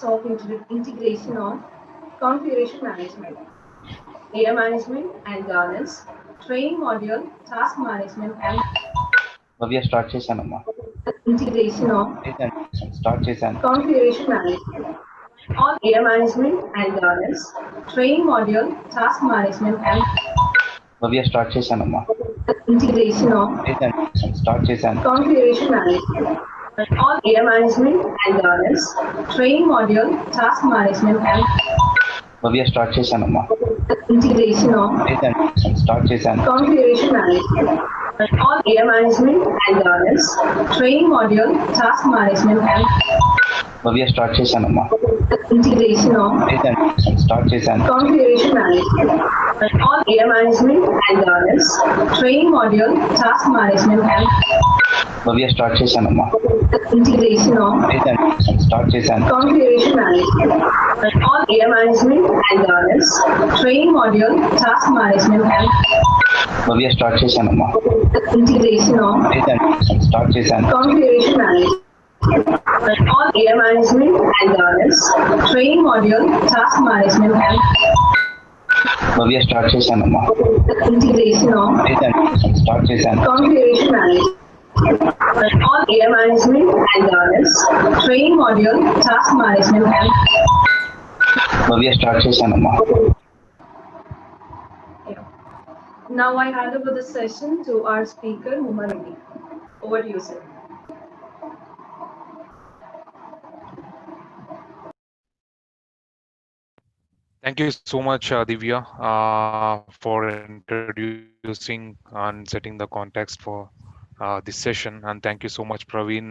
of integration of configuration management, data management and governance, training module, task management and Bhavya start చేశానమ్మా. integration of start చేశాను. configuration management, all data management and governance, training module, task management and Bhavya start చేశానమ్మా. integration of start చేశాను. configuration management, all data management and governance, training module, task management and Bhavya start చేశానమ్మా. integration of start చేశాను. configuration management, all data management and governance, training module, task management and Bhavya start చేశానమ్మా. integration of start చేశాను. configuration management, all data management and governance, training module, task management and Bhavya start చేశానమ్మా. integration of start చేశాను. configuration management, all data management and governance, training module, task management and Bhavya start చేశానమ్మా. integration of start చేశాను. configuration management, all data management and governance, training module, task management and Bhavya start చేశానమ్మా. integration of start చేశాను. configuration management, all data management and governance, training module, task management and Bhavya start చేశానమ్మా. Now I hand over the session to our speaker, Uma Reddy. Over to you, sir. Thank you so much, Divya, for introducing and setting the context for this session. And thank you so much, Praveen,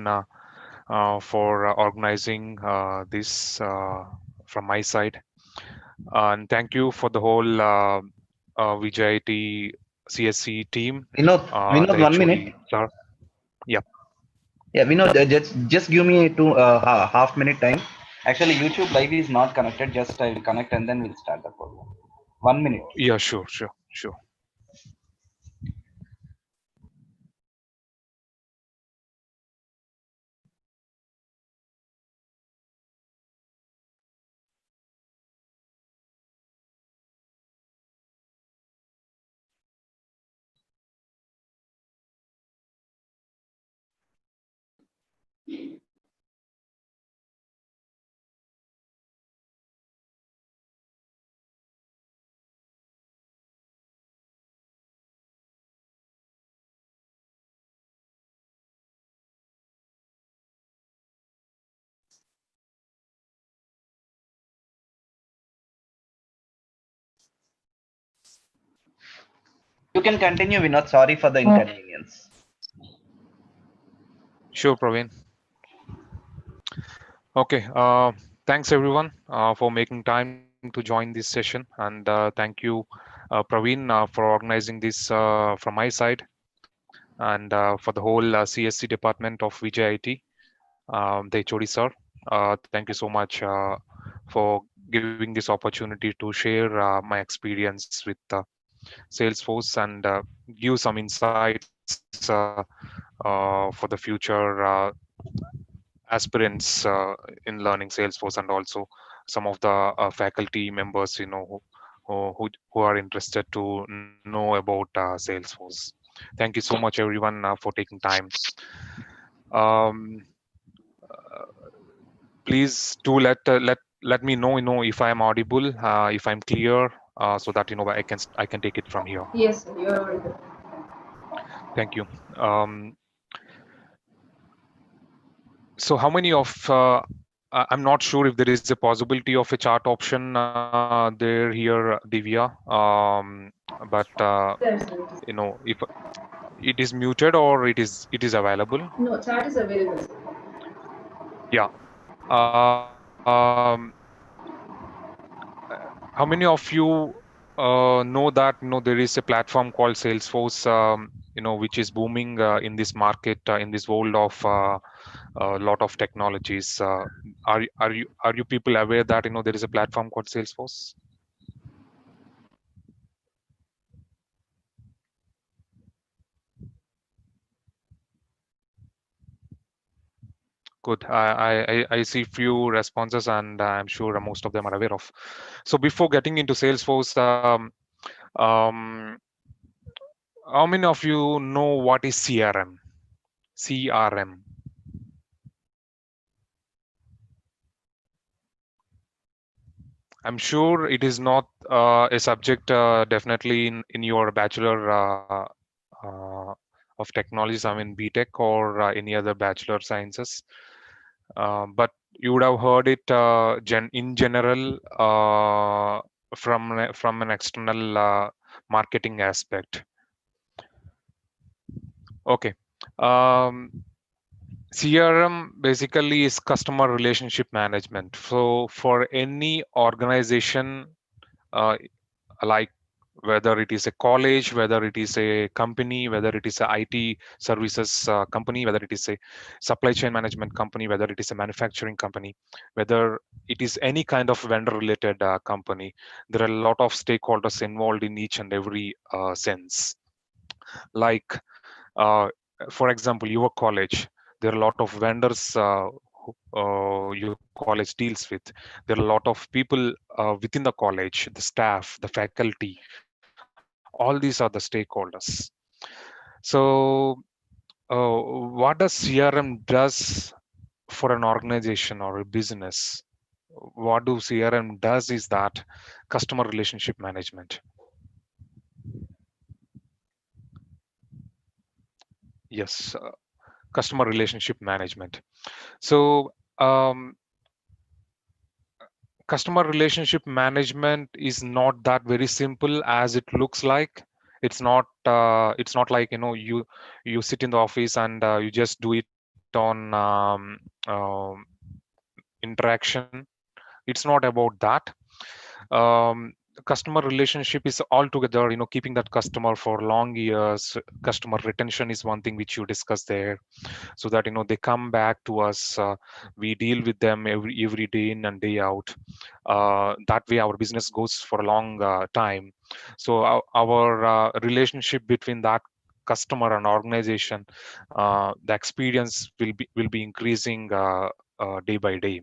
for organizing this from my side. And thank you for the whole VJIT CSE team. Vinod, the 1 minute. HOD, sir. Yeah. Yeah, Vinod, just give me half minute time. Actually, YouTube live is not connected. Just I will connect and then we'll start the program. 1 minute. Yeah, sure. You can continue, Vinod. Sorry for the inconvenience. Sure, Praveen. Okay. Thanks everyone for making time to join this session, and thank you, Praveen, for organizing this from my side, and for the whole CSC department of VJIT, the HOD sir. Thank you so much for giving this opportunity to share my experience with Salesforce and give some insights for the future aspirants in learning Salesforce, and also some of the faculty members, who are interested to know about Salesforce. Thank you so much, everyone, for taking time. Um, Please do let me know, if I am audible, if I'm clear, so that I can take it from here. Yes, sir, you're audible. Thank you. So how many of I'm not sure if there is a possibility of a chat option there here, Divya, but Yes, sir. if it is muted or it is available. No, chat is available, sir. Yeah. How many of you know that there is a platform called Salesforce, which is booming in this market, in this world of a lot of technologies. Are you people aware that there is a platform called Salesforce? Good. I see few responses, and I'm sure most of them are aware of. So before getting into Salesforce, um, how many of you know what is CRM? CRM. I'm sure it is not a subject definitely in your bachelor uh, of technologies. I mean BTech or any other bachelor sciences. But you would have heard it in general from an external marketing aspect. Okay. CRM basically is customer relationship management. So for any organization, uh, like whether it is a college, whether it is a company, whether it is a IT services company, whether it is a supply chain management company, whether it is a manufacturing company, whether it is any kind of vendor related company, there are a lot of stakeholders involved in each and every sense. Like, uh, for example, your college, there are a lot of vendors your college deals with. There are a lot of people within the college, the staff, the faculty, all these are the stakeholders. So, what does CRM does for an organization or a business? What do CRM does is that customer relationship management. Yes, customer relationship management. So, customer relationship management is not that very simple as it looks like. It's not like, you sit in the office and you just do it on interaction. It's not about that. um, Customer relationship is altogether, keeping that customer for long years. Customer retention is one thing which you discussed there, so that they come back to us. We deal with them every day in and day out. That way our business goes for a long time. So our relationship between that customer and organization, the experience will be increasing day by day.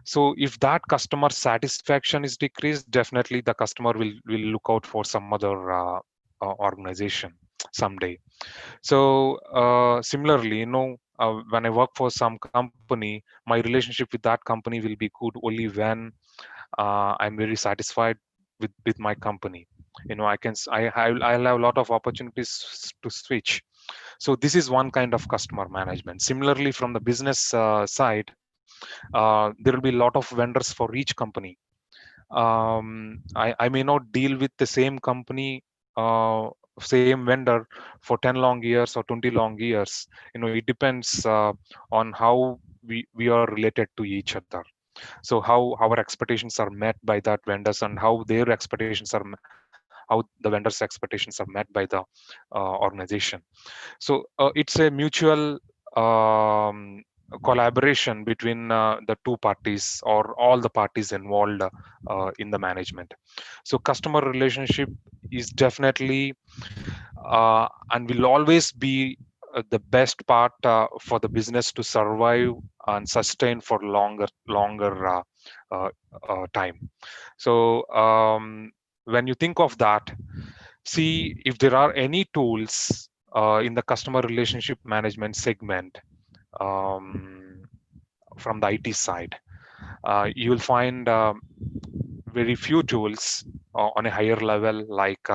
So if that customer satisfaction is decreased, definitely the customer will look out for some other organization someday. So similarly, when I work for some company, my relationship with that company will be good only when I'm very satisfied with my company. I can I'll have a lot of opportunities to switch. So this is one kind of customer management. Similarly, from the business side, there will be a lot of vendors for each company. I may not deal with the same company, same vendor for 10 long years or 20 long years. It depends on how we are related to each other. So how our expectations are met by that vendors, and how their expectations are how the vendors expectations are met by the organization. So it's a mutual um, collaboration between the two parties or all the parties involved in the management. So customer relationship is definitely and will always be the best part for the business to survive and sustain for longer uh, time. So when you think of that, see if there are any tools in the customer relationship management segment, um, from the IT side. You will find very few tools on a higher level, like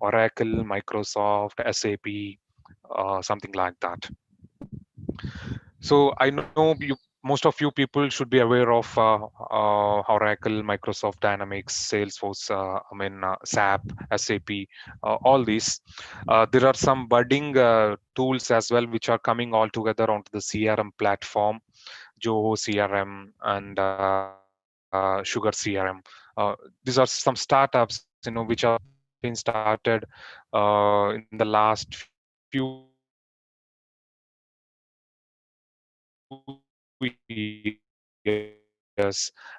Oracle, Microsoft, SAP, something like that. So I know most of you people should be aware of Oracle, Microsoft Dynamics, Salesforce, SAP, SAP, all these. There are some budding tools as well which are coming all together onto the CRM platform, Joho CRM and Sugar CRM. These are some startups, which have been started in the last few years,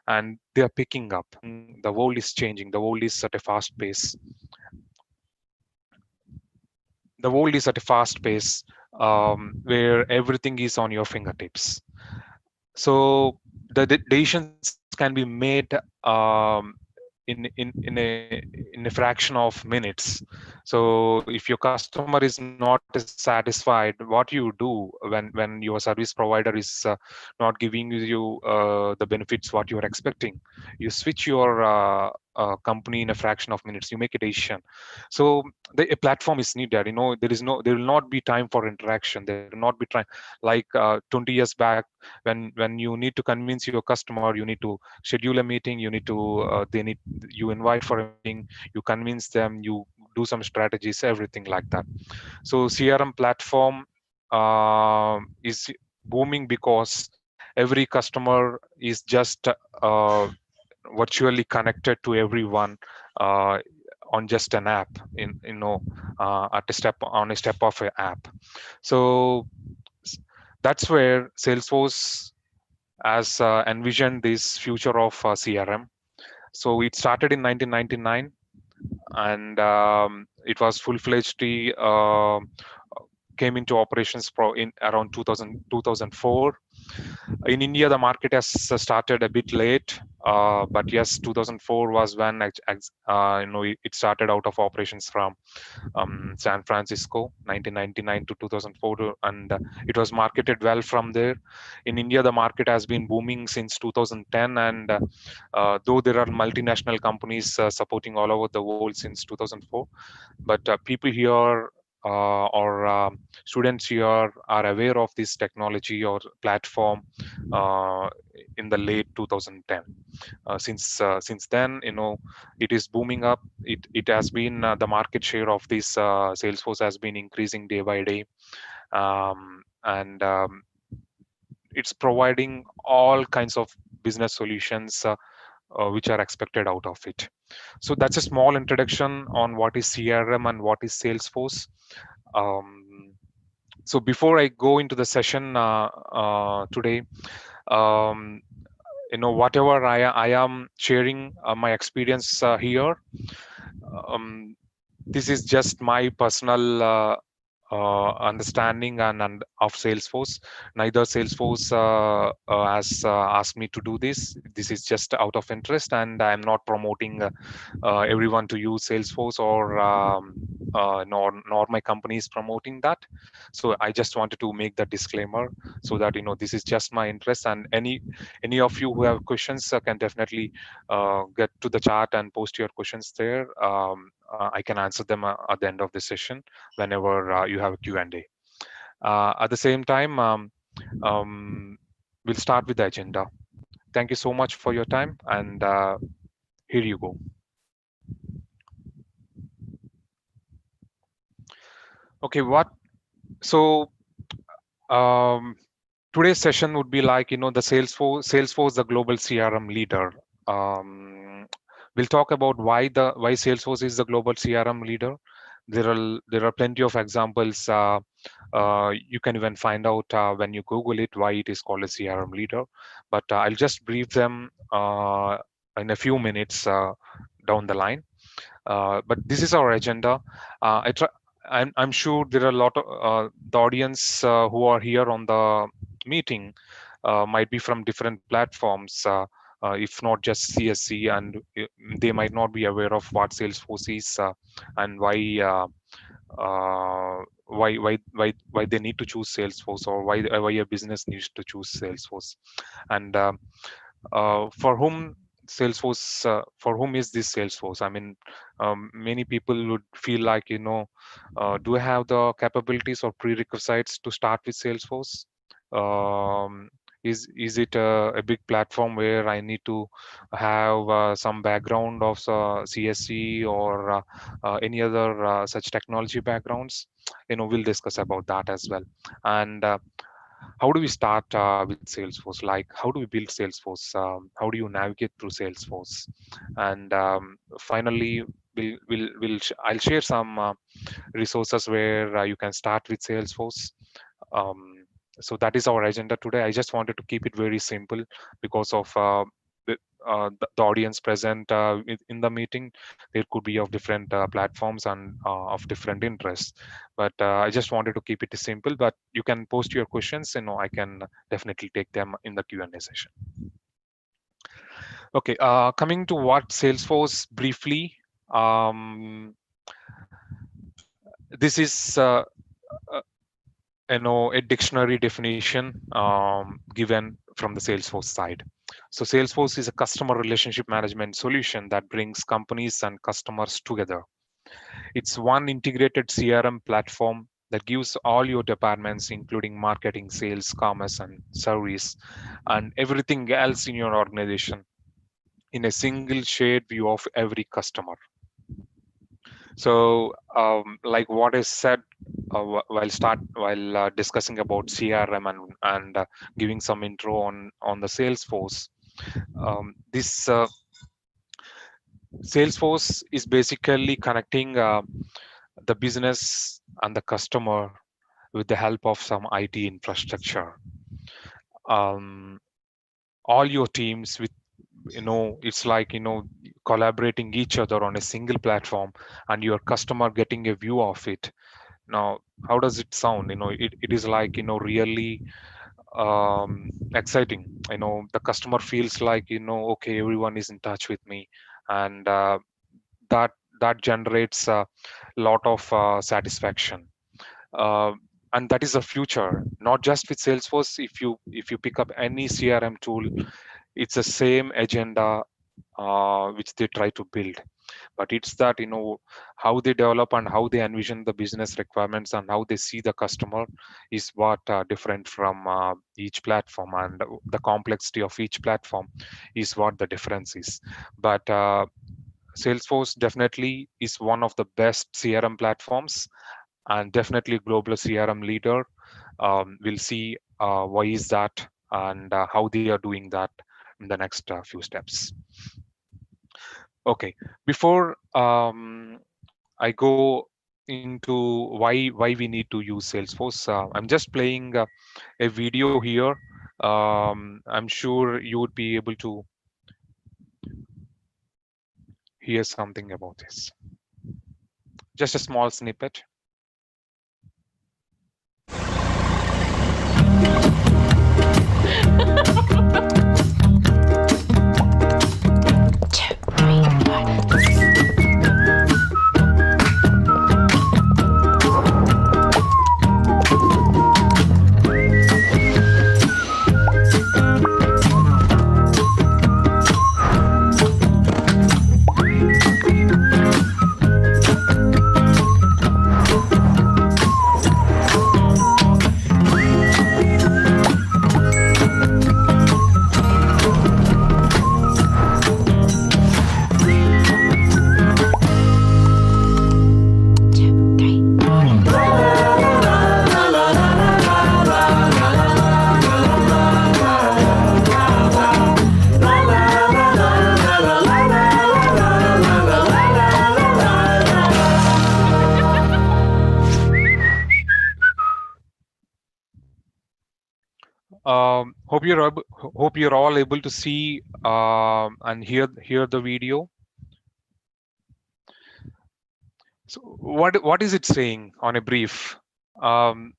and they are picking up the whole is changing, the whole is at a fast pace. The world is at a fast pace, where everything is on your fingertips. So the decisions can be made in a fraction of minutes. So if your customer is not satisfied, what you do when your service provider is not giving you the benefits what you are expecting, you switch your company in a fraction of minutes, you make a decision. So a platform is needed, there will not be time for interaction, there will not be time like 20 years back, when you need to convince your customer, you need to schedule a meeting, you need to they need you invite for a meeting, you convince them, you do some strategies, everything like that. So CRM platform is booming because every customer is just virtually connected to everyone uh, on just an app, in at a step on a step of an app. So s- that's where Salesforce has envisioned this future of CRM. So it started in 1999, and it was full-fledged, came into operations in around 2004. In India, the market has started a bit late, but yes, 2004 was when it started out of operations from San Francisco, 1999 to 2004, and it was marketed well from there. In India, the market has been booming since 2010, and though there are multinational companies supporting all over the world since 2004, but people here or students here are aware of this technology or platform uh, in the late 2010. Since then, it is booming up. It has been the market share of this Salesforce has been increasing day by day, and it's providing all kinds of business solutions which are expected out of it. So that's a small introduction on what is CRM and what is Salesforce. Um, so before I go into the session today, um, whatever I am sharing my experience here, um, this is just my personal understanding and of Salesforce. Neither Salesforce has asked me to do this. This is just out of interest, and I'm not promoting everyone to use Salesforce, or nor my company is promoting that. So I just wanted to make that disclaimer, so that this is just my interest, and any of you who have questions can definitely get to the chat and post your questions there. I can answer them at the end of the session whenever you have a Q&A. At the same time, um, we'll start with the agenda. Thank you so much for your time, and here you go. Okay, so um, today's session would be like, the Salesforce, the global CRM leader. Um, we'll talk about why Salesforce is the global CRM leader. There are plenty of examples. You can even find out when you Google it why it is called a CRM leader. But I'll just brief them in a few minutes down the line. But this is our agenda. I'm sure there are a lot of the audience who are here on the meeting might be from different platforms, if not just CSE, and they might not be aware of what Salesforce is and why they need to choose Salesforce, or why a business needs to choose Salesforce. And for whom is this Salesforce? I mean, many people would feel like, do I have the capabilities or prerequisites to start with Salesforce? um, is it a big platform where I need to have some background of CSE, or any other such technology backgrounds? We'll discuss about that as well. And how do we start with Salesforce? Like, how do we build Salesforce? How do you navigate through Salesforce? And finally, I'll share some resources where you can start with Salesforce. um, so that is our agenda today. I just wanted to keep it very simple because of the audience present in the meeting, there could be of different platforms and of different interests. But I just wanted to keep it simple. But you can post your questions. I can definitely take them in the Q&A session. Okay, coming to what Salesforce briefly. Um, this is uh, a dictionary definition given from the Salesforce side. So Salesforce is a customer relationship management solution that brings companies and customers together. It's one integrated CRM platform that gives all your departments, including marketing, sales, commerce, and service, and everything else in your organization, in a single shared view of every customer. So, like what is said while discussing about CRM and giving some intro on the Salesforce. This Salesforce is basically connecting the business and the customer with the help of some IT infrastructure. Um, all your teams with it's like collaborating each other on a single platform, and your customer getting a view of it. Now, how does it sound? It is like really exciting. The customer feels like okay, everyone is in touch with me, and that that generates a lot of satisfaction. uh, and that is the future, not just with Salesforce. If you pick up any CRM tool, it's the same agenda which they try to build. But it's that how they develop and how they envision the business requirements and how they see the customer is what different from each platform, and the complexity of each platform is what the difference is. But Salesforce definitely is one of the best CRM platforms, and definitely global CRM leader. We'll see why is that, and how they are doing that in the next few steps. Okay, before I go into why we need to use Salesforce, I'm just playing a video here. I'm sure you would be able to hear something about this. Just a small snippet. Hope you're all able to see and hear the video. So what is it saying on a brief? Um,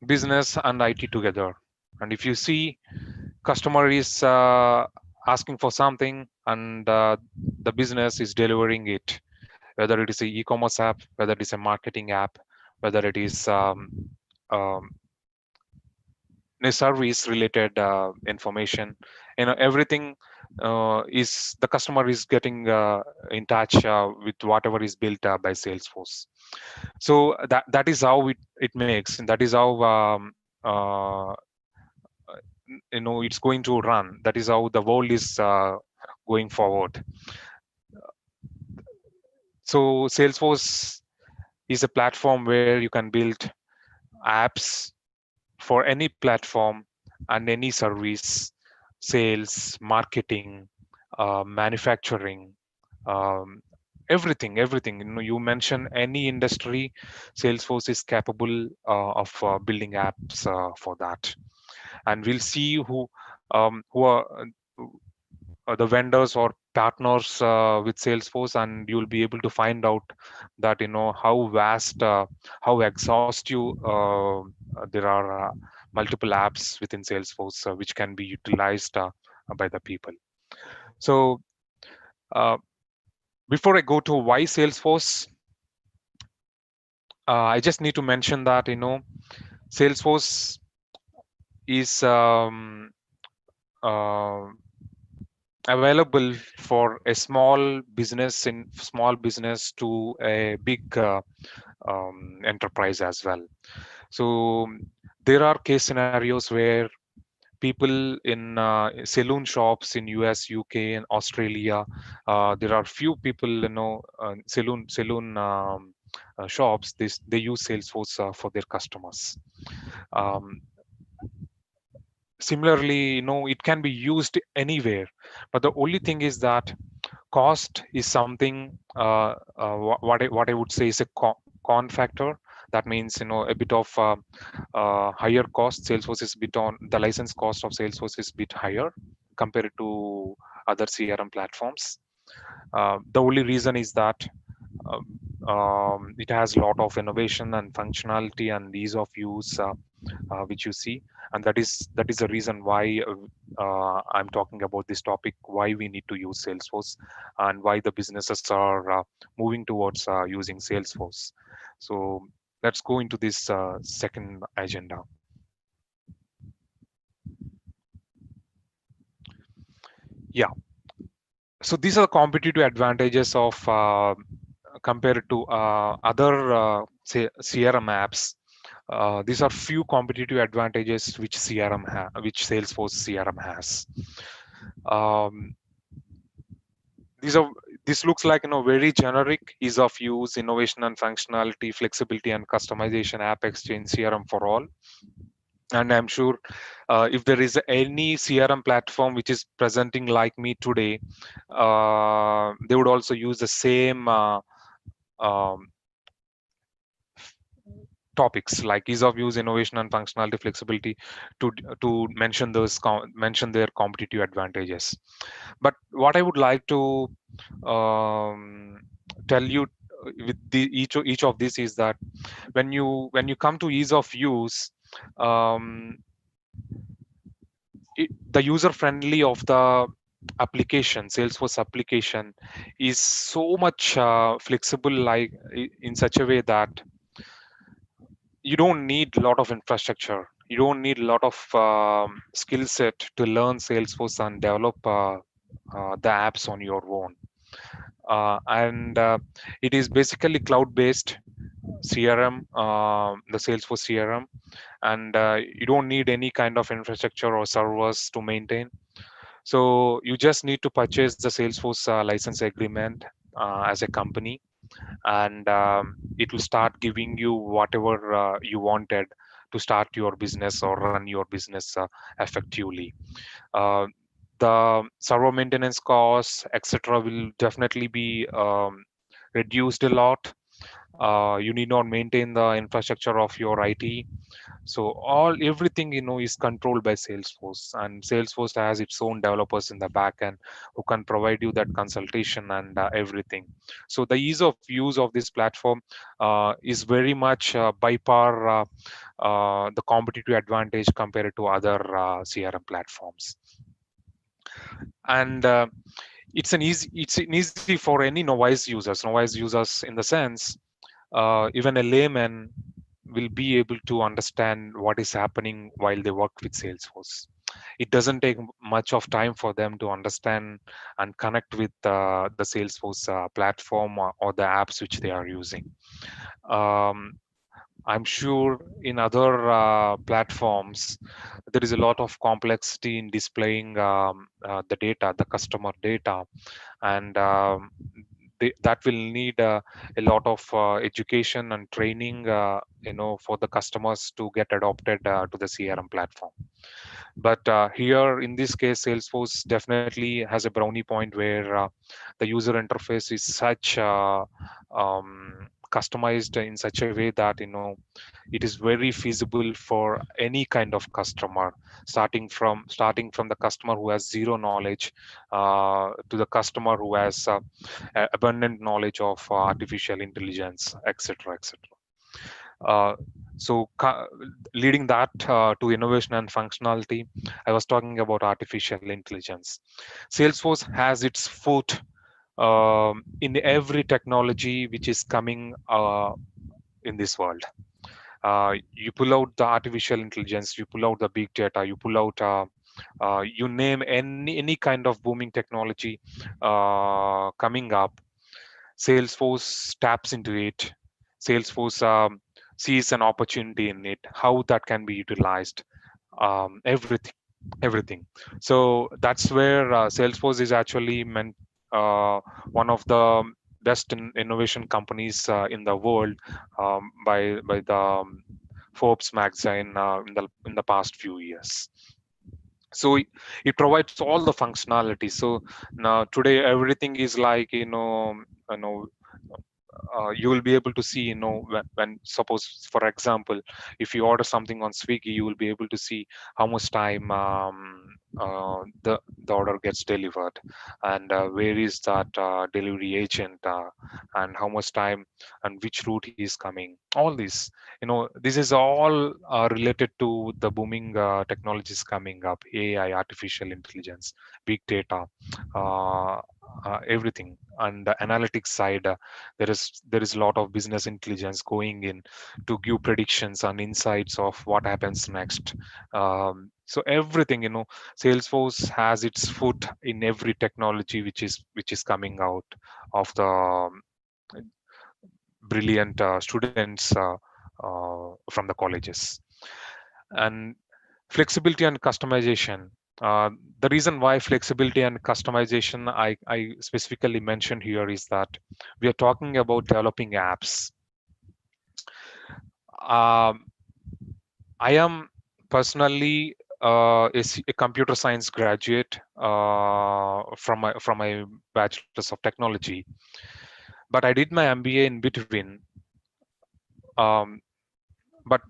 Business and IT together. And if you see, customer is asking for something, and the business is delivering it, whether it is a e-commerce app, whether it is a marketing app, whether it is um, a service related information. Everything is the customer is getting in touch with whatever is built by Salesforce. So that is how it makes, and that is how it's going to run. That is how the world is going forward. So Salesforce is a platform where you can build apps for any platform and any service: sales, marketing, manufacturing, um, everything. You mention any industry, Salesforce is capable of building apps for that. And we'll see who are the vendors or partners with Salesforce, and you'll be able to find out that how vast, how exhaustive there are multiple apps within Salesforce which can be utilized by the people. So uh, before I go to why Salesforce, I just need to mention that Salesforce is uh, available for a small business to a big enterprise as well. So there are case scenarios where people in saloon shops in US, UK, and Australia, there are few people, saloon shops. They use Salesforce for their customers. Um, Similarly, it can be used anywhere, but the only thing is that cost is something, what I would say is a con factor. That means a bit of higher cost. Salesforce is bit on the license cost of Salesforce is bit higher compared to other CRM platforms. The only reason is that it has a lot of innovation and functionality and ease of use, which you see, and that is the reason why I'm talking about this topic, why we need to use Salesforce and why the businesses are moving towards using Salesforce. So let's go into this second agenda. Yeah, so these are the competitive advantages of compared to other say CRM apps. These are few competitive advantages which which Salesforce CRM has. Um, these are this looks like very generic: ease of use, innovation and functionality, flexibility and customization, app exchange, CRM for all. And I'm sure if there is any CRM platform which is presenting like me today, they would also use the same um, topics like ease of use, innovation and functionality, flexibility, to mention mention their competitive advantages. But what I would like to um, tell you with each of this is that when you come to ease of use, um, the user friendly of the application, Salesforce application, is so much flexible, like in such a way that you don't need a lot of infrastructure, you don't need a lot of skill set to learn Salesforce and develop the apps on your own. And it is basically cloud based CRM, the Salesforce CRM, and you don't need any kind of infrastructure or servers to maintain. So you just need to purchase the Salesforce license agreement as a company, and it will start giving you whatever you wanted to start your business or run your business effectively. Uh, the server maintenance costs, etc., will definitely be reduced a lot. You need not maintain the infrastructure of your IT. So everything is controlled by Salesforce, and Salesforce has its own developers in the back end who can provide you that consultation and everything. So the ease of use of this platform is very much by par the competitive advantage compared to other CRM platforms. And it's an easy for any novice users in the sense, even a layman will be able to understand what is happening while they work with Salesforce. It doesn't take much of time for them to understand and connect with the Salesforce platform, or the apps which they are using. Um, I'm sure in other platforms, there is a lot of complexity in displaying the data, the customer data, and that will need a lot of education and training, for the customers to get adopted to the CRM platform. But here in this case, Salesforce definitely has a brownie point where the user interface is such customized in such a way that it is very feasible for any kind of customer, starting from the customer who has zero knowledge to the customer who has abundant knowledge of artificial intelligence, etc., etc. uh, so leading that to innovation and functionality, I was talking about artificial intelligence. Salesforce has its foot in every technology which is coming in this world. You pull out the artificial intelligence, you pull out the big data, you pull out you name any kind of booming technology coming up. Salesforce taps into it. Salesforce sees an opportunity in it, how that can be utilized, everything, everything. So that's where Salesforce is actually meant one of the best innovation companies in the world, by the Forbes magazine in the past few years. So it provides all the functionality. So now today everything is like you know you will be able to see, when suppose for example, if you order something on Swiggy, you will be able to see how much time the order gets delivered, and where is that delivery agent, and how much time and which route he is coming. All this, this is all related to the booming technologies coming up: AI, artificial intelligence, big data, uh, everything. And the analytics side, there is a lot of business intelligence going in to give predictions and insights of what happens next. So everything, Salesforce has its foot in every technology which is coming out of the brilliant students from the colleges. And flexibility and customization. The reason why flexibility and customization I specifically mentioned here is that we are talking about developing apps. Um, I am personally a computer science graduate from my bachelor's of technology, but I did my MBA in between. Um, but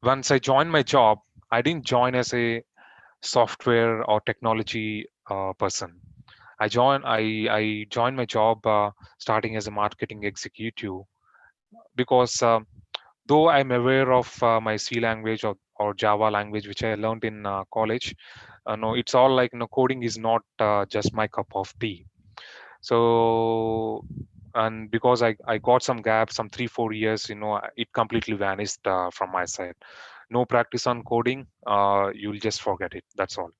once I joined my job, I didn't join as a software or technology person. I joined my job starting as a marketing executive, because though I'm aware of my C language, or Java language, which I learned in college, no, it's all like, coding is not just my cup of tea. So, and because I got some gap, some 3-4 years, it completely vanished from my side. No practice on coding, you'll just forget it. That's all.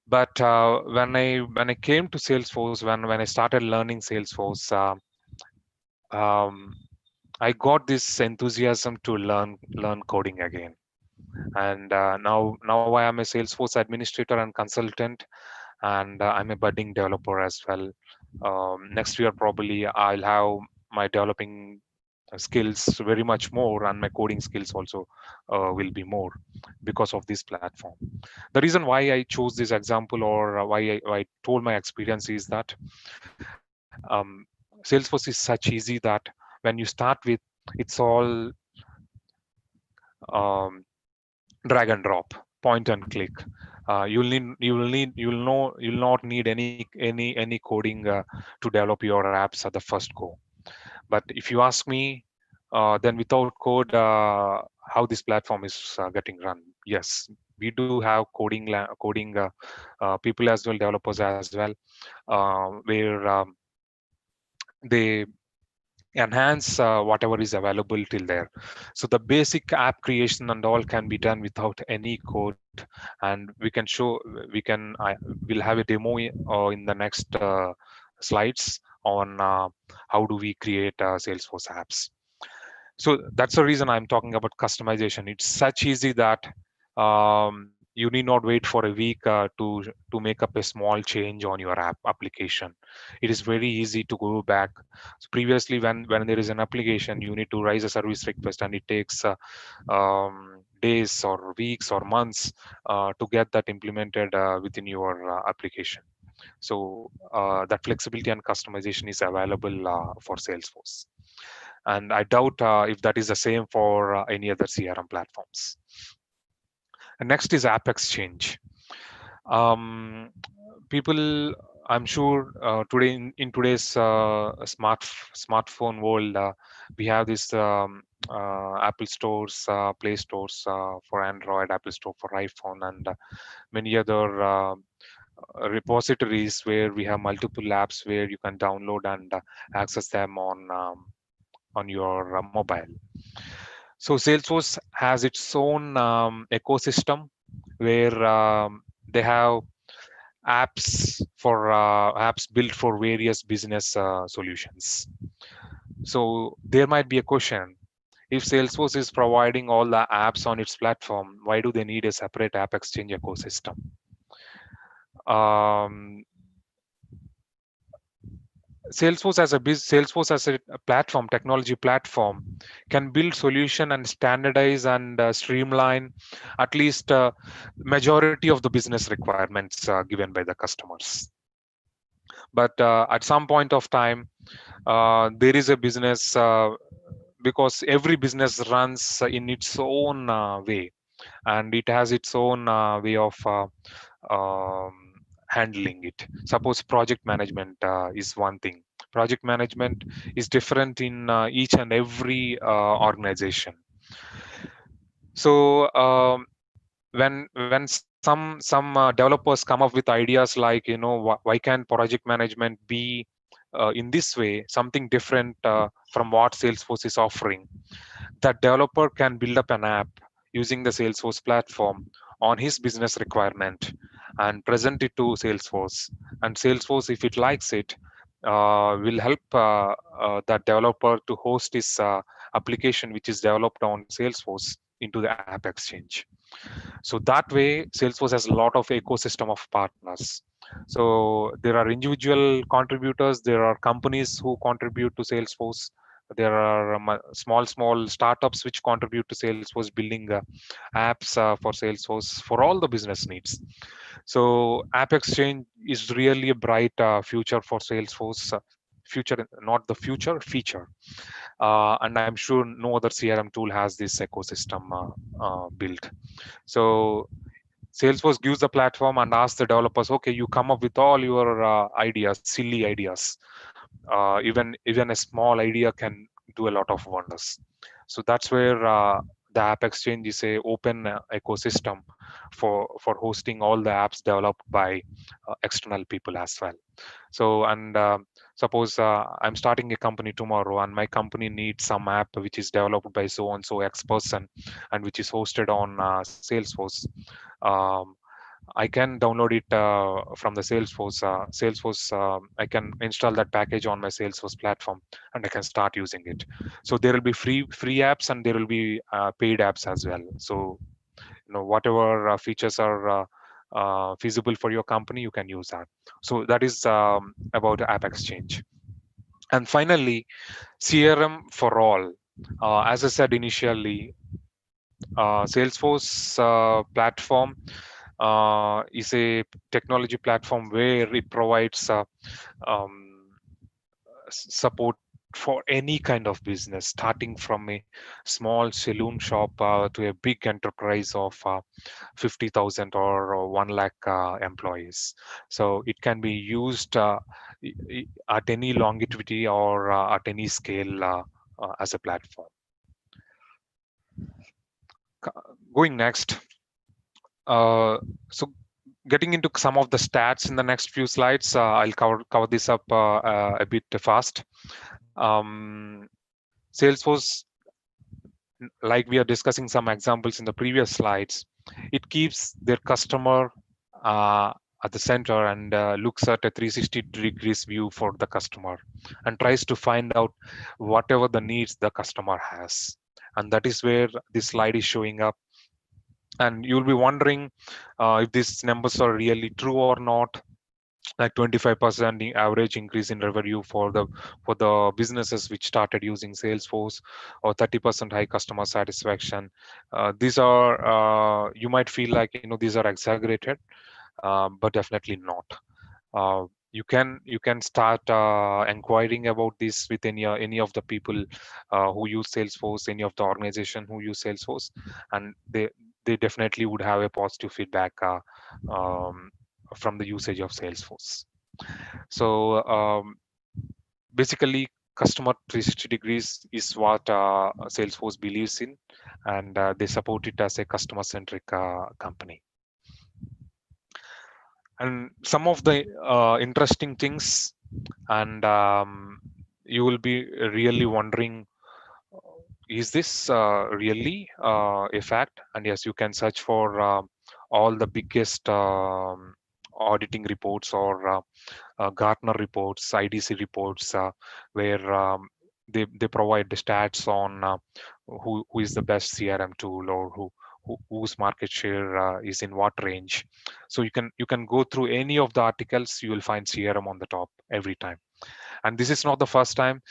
But when I came to Salesforce, when I started learning Salesforce, um, I got this enthusiasm to learn coding again. And now I am a Salesforce administrator and consultant, and I'm a budding developer as well. Next year probably I'll have my developing skills very much more, and my coding skills also will be more because of this platform. The reason why I chose this example, or why I told my experience, is that Salesforce is such easy that when you start with, it's all um, drag and drop, point and click. You'll not need any coding to develop your apps at the first go. But if you ask me, then without code, how this platform is getting run? Yes, we do have coding people as well, developers as well, where they enhance whatever is available till there. So the basic app creation and all can be done without any code, and we can show, we'll have a demo in the next slides on how do we create Salesforce apps. So that's the reason I'm talking about customization. It's such easy that you need not wait for a week to make up a small change on your application. It is very easy to go back. So previously, when there is an application, you need to raise a service request, and it takes days or weeks or months to get that implemented within your application. So that flexibility and customization is available for Salesforce. and I doubt if that is the same for any other CRM platforms. And next is App Exchange. um, People, I'm sure today in today's smartphone world, we have this Apple stores, Play stores for Android, Apple store for iPhone, and many other repositories where we have multiple apps where you can download and access them on your mobile. So Salesforce has its own ecosystem where they have apps built for various business solutions. So there might be a question: if Salesforce is providing all the apps on its platform, why do they need a separate app exchange ecosystem? Um, Salesforce as a platform, technology platform, can build solution and standardize and streamline at least majority of the business requirements given by the customers. But at some point of time, there is a business, because every business runs in its own way, and it has its own way of um, handling it. Suppose project management is one thing. Project management is different in each and every organization. So when some developers come up with ideas like, why can't project management be in this way, something different from what Salesforce is offering, that developer can build up an app using the Salesforce platform on his business requirement and present it to Salesforce. And Salesforce, if it likes it, will help that developer to host his application, which is developed on Salesforce, into the App Exchange. So that way, Salesforce has a lot of ecosystem of partners. So there are individual contributors, there are companies who contribute to Salesforce, there are small startups which contribute to Salesforce, building apps for Salesforce for all the business needs. So App Exchange is really a bright future for Salesforce. Future, not the future, feature. And I'm sure no other CRM tool has this ecosystem built. So Salesforce gives the platform and asks the developers, okay, you come up with all your ideas, silly ideas. Even a small idea can do a lot of wonders. So that's where the App Exchange is a open ecosystem for hosting all the apps developed by external people as well. So, and suppose I'm starting a company tomorrow, and my company needs some app which is developed by so and so X person, and which is hosted on Salesforce. Um, I can download it from the Salesforce. I can install that package on my Salesforce platform, and I can start using it. So there will be free apps, and there will be paid apps as well. So whatever features are feasible for your company, you can use that. So that is about App Exchange. And finally, CRM for all. As I said initially, Salesforce platform is a technology platform where it provides um, support for any kind of business, starting from a small saloon shop to a big enterprise of 50,000 or 1 lakh employees. So it can be used at any longevity or at any scale as a platform. Going next, so getting into some of the stats in the next few slides, I'll cover this up a bit fast. Salesforce, like we are discussing some examples in the previous slides, it keeps their customer uh, at the center and looks at a 360 degrees view for the customer and tries to find out whatever the needs the customer has. And that is where this slide is showing up. And you'll be wondering if these numbers are really true or not, like 25% average increase in revenue for the businesses which started using Salesforce, or 30% high customer satisfaction. These are you might feel like these are exaggerated, but definitely not. you can start inquiring about this with any of the people who use Salesforce, any of the organization who use Salesforce, and they definitely would have a positive feedback um, from the usage of Salesforce. So basically, customer 360 degrees is what Salesforce believes in, and they support it as a customer centric company. And some of the interesting things, and you will be really wondering, is this really a fact? And yes, you can search for all the biggest auditing reports or Gartner reports, IDC reports, where they provide the stats on who is the best CRM tool, or whose market share is in what range. So you can go through any of the articles, you will find CRM on the top every time. And this is not the first time.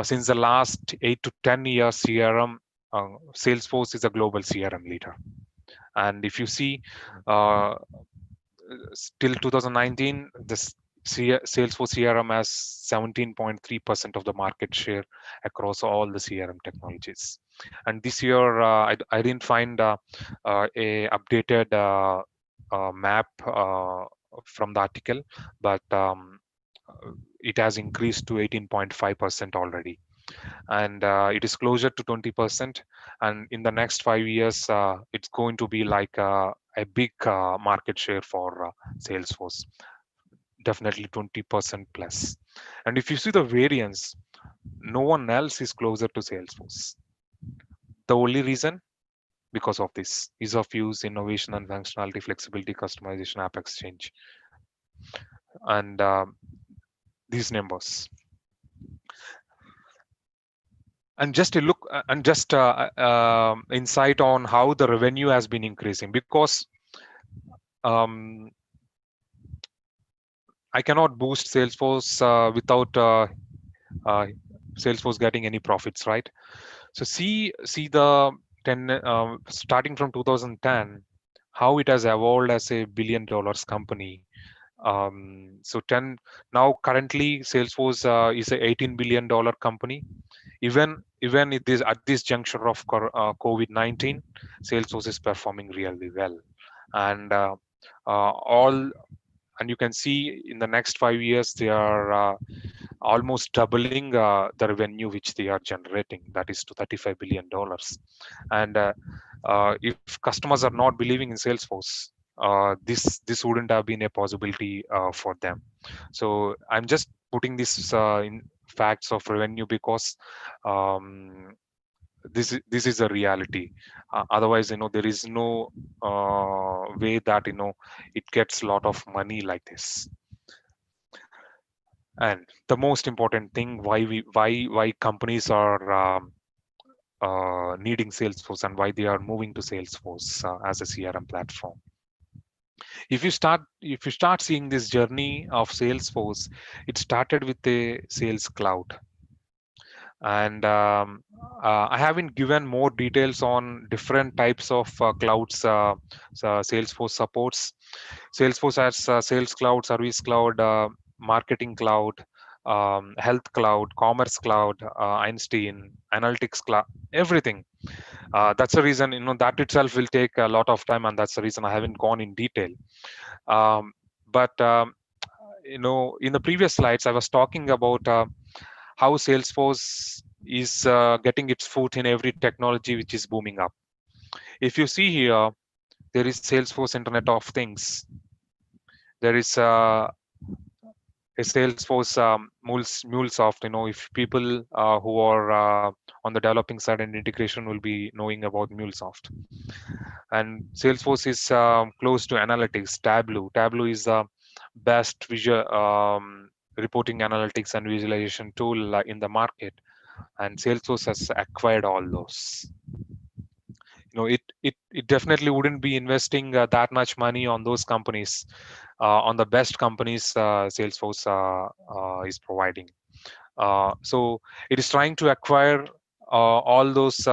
Since the last 8 to 10 years, CRM, Salesforce is a global CRM leader. And if you see, uh, till 2019, this Salesforce CRM has 17.3% of the market share across all the CRM technologies. And this year, I didn't find a updated map from the article, but it has increased to 18.5% already, and it is closer to 20%. And in the next 5 years, it's going to be like a big market share for Salesforce, definitely 20% plus. And if you see the variance, no one else is closer to Salesforce. The only reason, because of this ease of use, innovation and functionality, flexibility, customization, app exchange, and these numbers. And just a look and just insight on how the revenue has been increasing, because um, I cannot boost Salesforce without uh, Salesforce getting any profits, right? So see the 10 starting from 2010, how it has evolved as a $1 billion company. So 10 now currently Salesforce is a $18 billion company. Even it is at this juncture of COVID-19, Salesforce is performing really well, and all and you can see in the next 5 years they are almost doubling the revenue which they are generating, that is to $35 billion. And if customers are not believing in Salesforce, this wouldn't have been a possibility for them. So I'm just putting this in facts of revenue because um, this is a reality. Otherwise, there is no way that it gets a lot of money like this. And the most important thing, why companies are needing Salesforce and why they are moving to Salesforce as a CRM platform. If you start seeing this journey of Salesforce, it started with a sales cloud. And I haven't given more details on different types of clouds Salesforce supports. Salesforce has sales cloud, service cloud, marketing cloud, health cloud, commerce cloud, Einstein, analytics cloud, everything. That's the reason, that itself will take a lot of time, and that's the reason I haven't gone in detail. But in the previous slides, I was talking about how Salesforce is getting its foot in every technology which is booming up. If you see here, there is Salesforce Internet of Things. There is a Salesforce MuleSoft. If people who are on the developing side and integration will be knowing about MuleSoft. And Salesforce is close to analytics. Tableau. Tableau is the best visual reporting analytics and visualization tool in the market, and Salesforce has acquired all those. It definitely wouldn't be investing that much money on those companies, on the best companies Salesforce is providing. So it is trying to acquire all those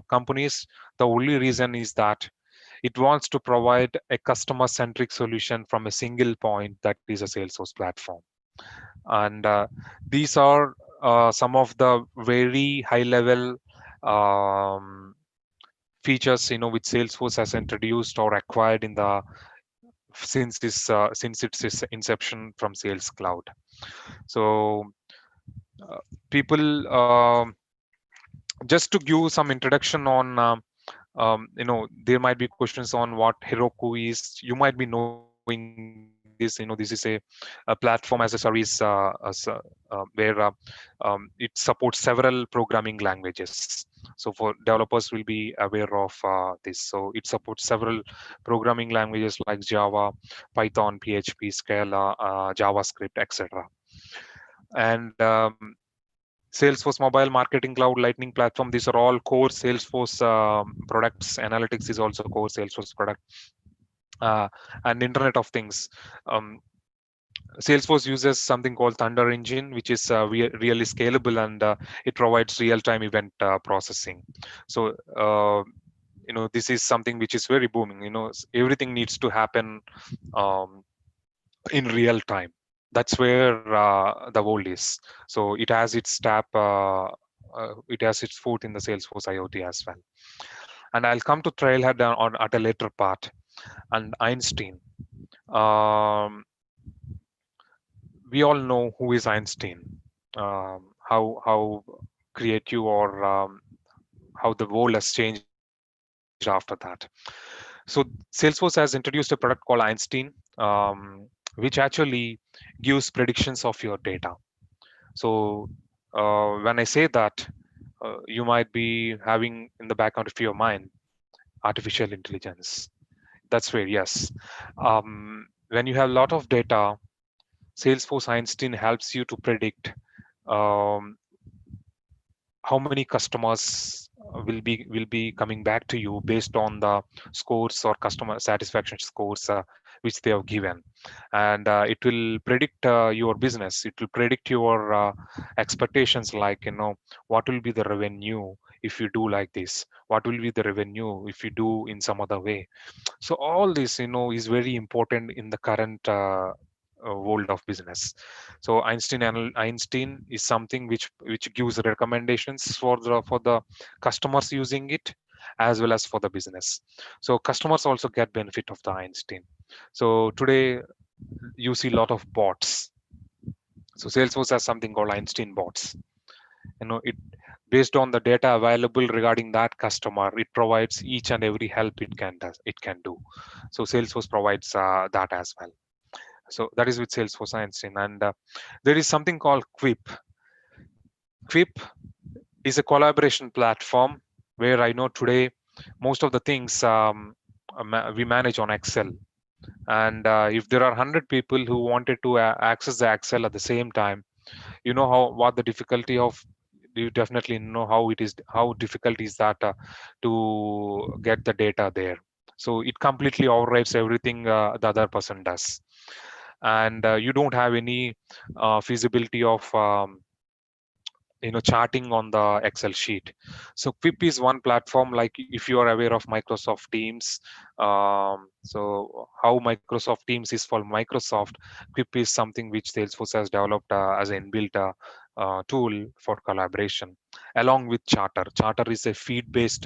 companies. The only reason is that It wants to provide a customer centric solution from a single point, that is a Salesforce platform. And these are some of the very high level um, features, which Salesforce has introduced or acquired in the since its inception from Sales Cloud. So uh, people, just to give some introduction on, there might be questions on what Heroku is. You might be knowing this. This is a platform as a service, where it supports several programming languages. So for developers will be aware of this. So it supports several programming languages like Java, Python, PHP, Scala, JavaScript, etc. And Salesforce Mobile Marketing Cloud, Lightning Platform, these are all core Salesforce products. Analytics is also core Salesforce product. And Internet of Things. Um, Salesforce uses something called Thunder Engine, which is really scalable, and it provides real-time event processing. So, this is something which is very booming. Everything needs to happen um, in real time. That's where the world is. So it has its foot in the Salesforce IoT as well. And I'll come to Trailhead on at a later part. And Einstein. Um, we all know who is Einstein. How creative, or how the world has changed after that. So Salesforce has introduced a product called Einstein, which actually gives predictions of your data. So when I say that, you might be having in the background of your mind artificial intelligence. That's where, yes. When you have a lot of data, Salesforce Einstein helps you to predict um, how many customers will be coming back to you based on the scores or customer satisfaction scores which they have given. And it will predict your business. It will predict your expectations, like, what will be the revenue if you do like this, what will be the revenue if you do in some other way. So all this, is very important in the current world of business. So Einstein is something which gives recommendations for the customers using it, as well as for the business. So customers also get benefit of the Einstein. So today you see a lot of bots. So Salesforce has something called Einstein bots. It, based on the data available regarding that customer, it provides each and every help it can do. So Salesforce provides that as well. So that is with Salesforce Einstein. And there is something called Quip is a collaboration platform where I know today most of the things we manage on Excel. And if there are 100 people who wanted to access the Excel at the same time, you know how what the difficulty of you definitely know how difficult is that to get the data there. So it completely overrides everything the other person does. And you don't have any feasibility of charting on the Excel sheet. So Quip is one platform. Like, if you are aware of Microsoft Teams, so how Microsoft Teams is for Microsoft, Quip is something which Salesforce has developed as an inbuilt tool for collaboration, along with Charter is a feed based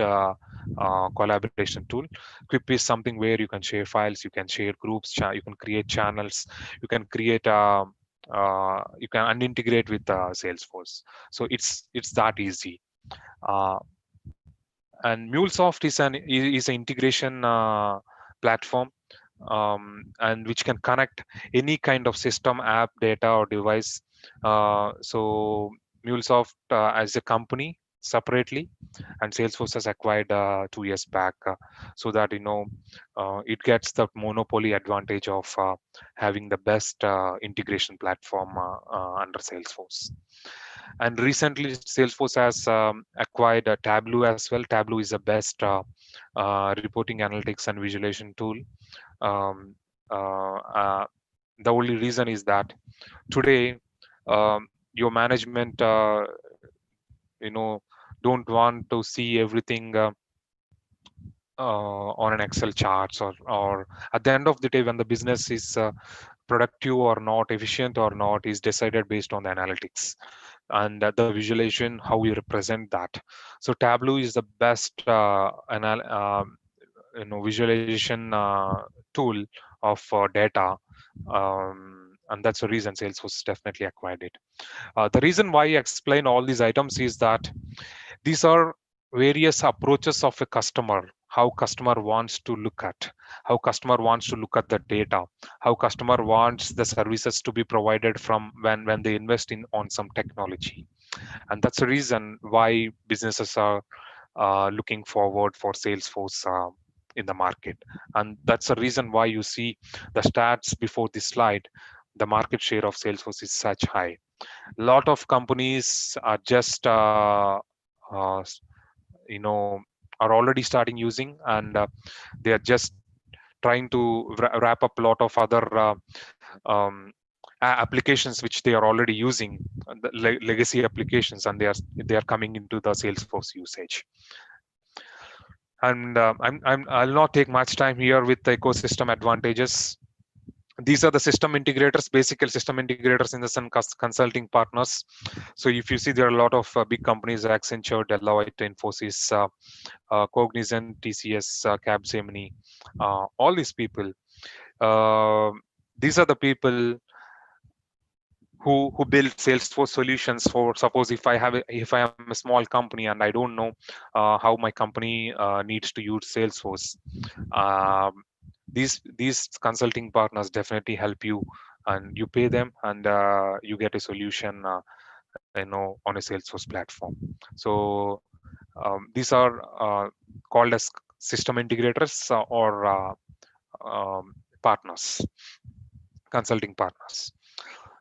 collaboration tool. Quip is something where you can share files, you can share groups, you can create channels, you can create you can unintegrate with Salesforce. So it's that easy. uh, and MuleSoft is an integration platform, and which can connect any kind of system, app, data, or device. So MuleSoft as a company separately, and Salesforce has acquired 2 years back, so that it gets the monopoly advantage of having the best integration platform under Salesforce. And recently Salesforce has acquired Tableau as well. Tableau is the best reporting, analytics, and visualization tool. um, uh, uh, the only reason is that today, your management you know don't want to see everything on an Excel charts, or at the end of the day when the business is productive or not, efficient or not, is decided based on the analytics and the visualization, how you represent that. So Tableau is the best visualization tool of data, and that's the reason Salesforce definitely acquired it. The reason why I explain all these items is that these are various approaches of a customer, how customer wants to look at, how customer wants to look at the data, how customer wants the services to be provided from when they invest in on some technology. And that's the reason why businesses are looking forward for Salesforce in the market. And that's the reason why you see the stats before this slide. The market share of Salesforce is such high. A lot of companies are just uh, are already starting using, and they are just trying to wrap up a lot of other um, applications which they are already using, the legacy applications, and they are coming into the Salesforce usage. And I'll not take much time here with the ecosystem advantages. These are the system integrators, basic system integrators in the sun consulting partners. So if you see, there are a lot of big companies: Accenture, Deloitte, Infosys, Cognizant, TCS, Capgemini, all these people. Uh, these are the people who build Salesforce solutions. For suppose if I am a small company and I don't know how my company needs to use Salesforce, um, these consulting partners definitely help you, and you pay them, and you get a solution on a Salesforce platform. So these are called as system integrators or partners, consulting partners.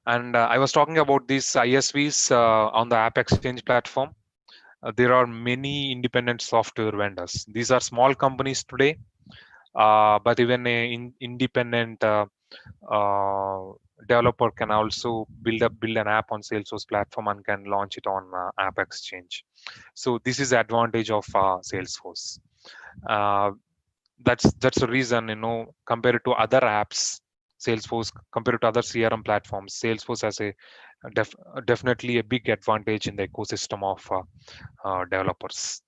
And I was talking about these ISVs on the App Exchange platform. There are many independent software vendors. These are small companies today, but even a independent uh, developer can also build an app on Salesforce platform and can launch it on App Exchange. So this is the advantage of Salesforce. Uh, that's the reason, compared to other apps, Salesforce, compared to other CRM platforms, Salesforce has a definitely a big advantage in the ecosystem of developers.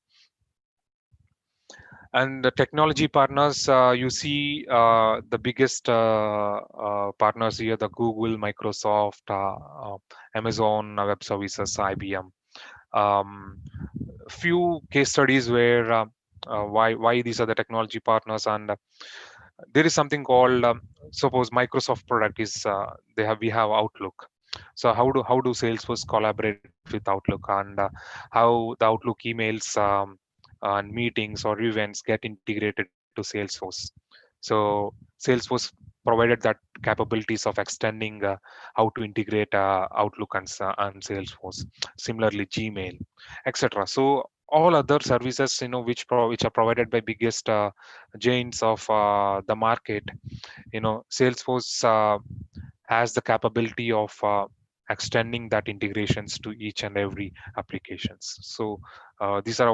And the technology partners, you see the biggest partners here: the Google, Microsoft, Amazon Web Services, IBM. Um, few case studies where why these are the technology partners. And there is something called, suppose Microsoft product is, we have Outlook. So how do Salesforce collaborate with Outlook, and how the Outlook emails and meetings or events get integrated into Salesforce. So Salesforce provided that capabilities of extending how to integrate Outlook and Salesforce. Similarly, Gmail, etc. So all other services, which are provided by biggest giants of the market, Salesforce has the capability of extending that integrations to each and every applications. So these are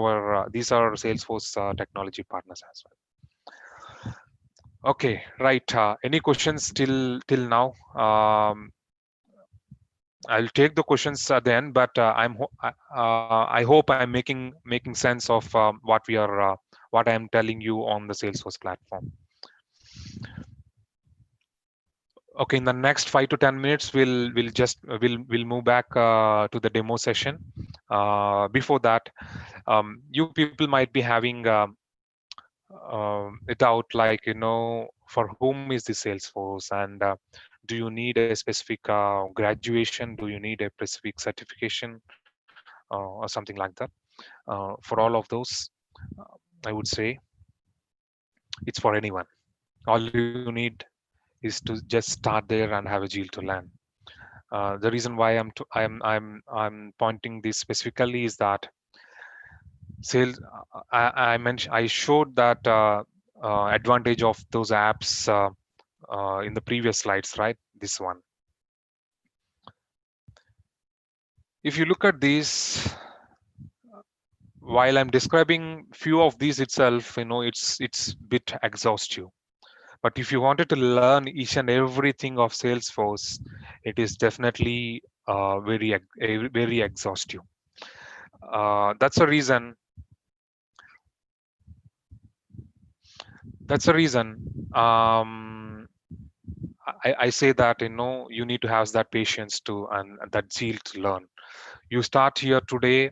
Salesforce technology partners as well. Okay, right. Any questions till now? I'll take the questions at the end, but I hope I'm making sense of what I am telling you on the Salesforce platform. Okay, in the next 5 to 10 minutes, we'll move back to the demo session. Before that, you people might be having a doubt, like, for whom is the Salesforce, and do you need a specific graduation? Do you need a specific certification or something like that? For all of those, I would say it's for anyone. All you need is to just start there and have a zeal to learn. The reason why I'm pointing this specifically is that sales. I mentioned, I showed that advantage of those apps in the previous slides, right? This one. If you look at these, while I'm describing few of these itself, it's bit exhaustive. But if you wanted to learn each and everything of Salesforce, it is definitely very exhaustive. That's a reason. That's a reason. I say that you need to have that patience to and that zeal to learn. You start here today,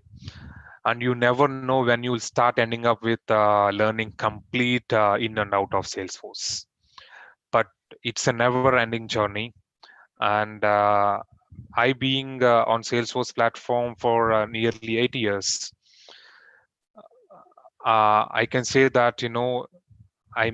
and you never know when you'll start ending up with learning complete in and out of Salesforce. But it's a never-ending journey, and I being on Salesforce platform for nearly 8 years, I can say that I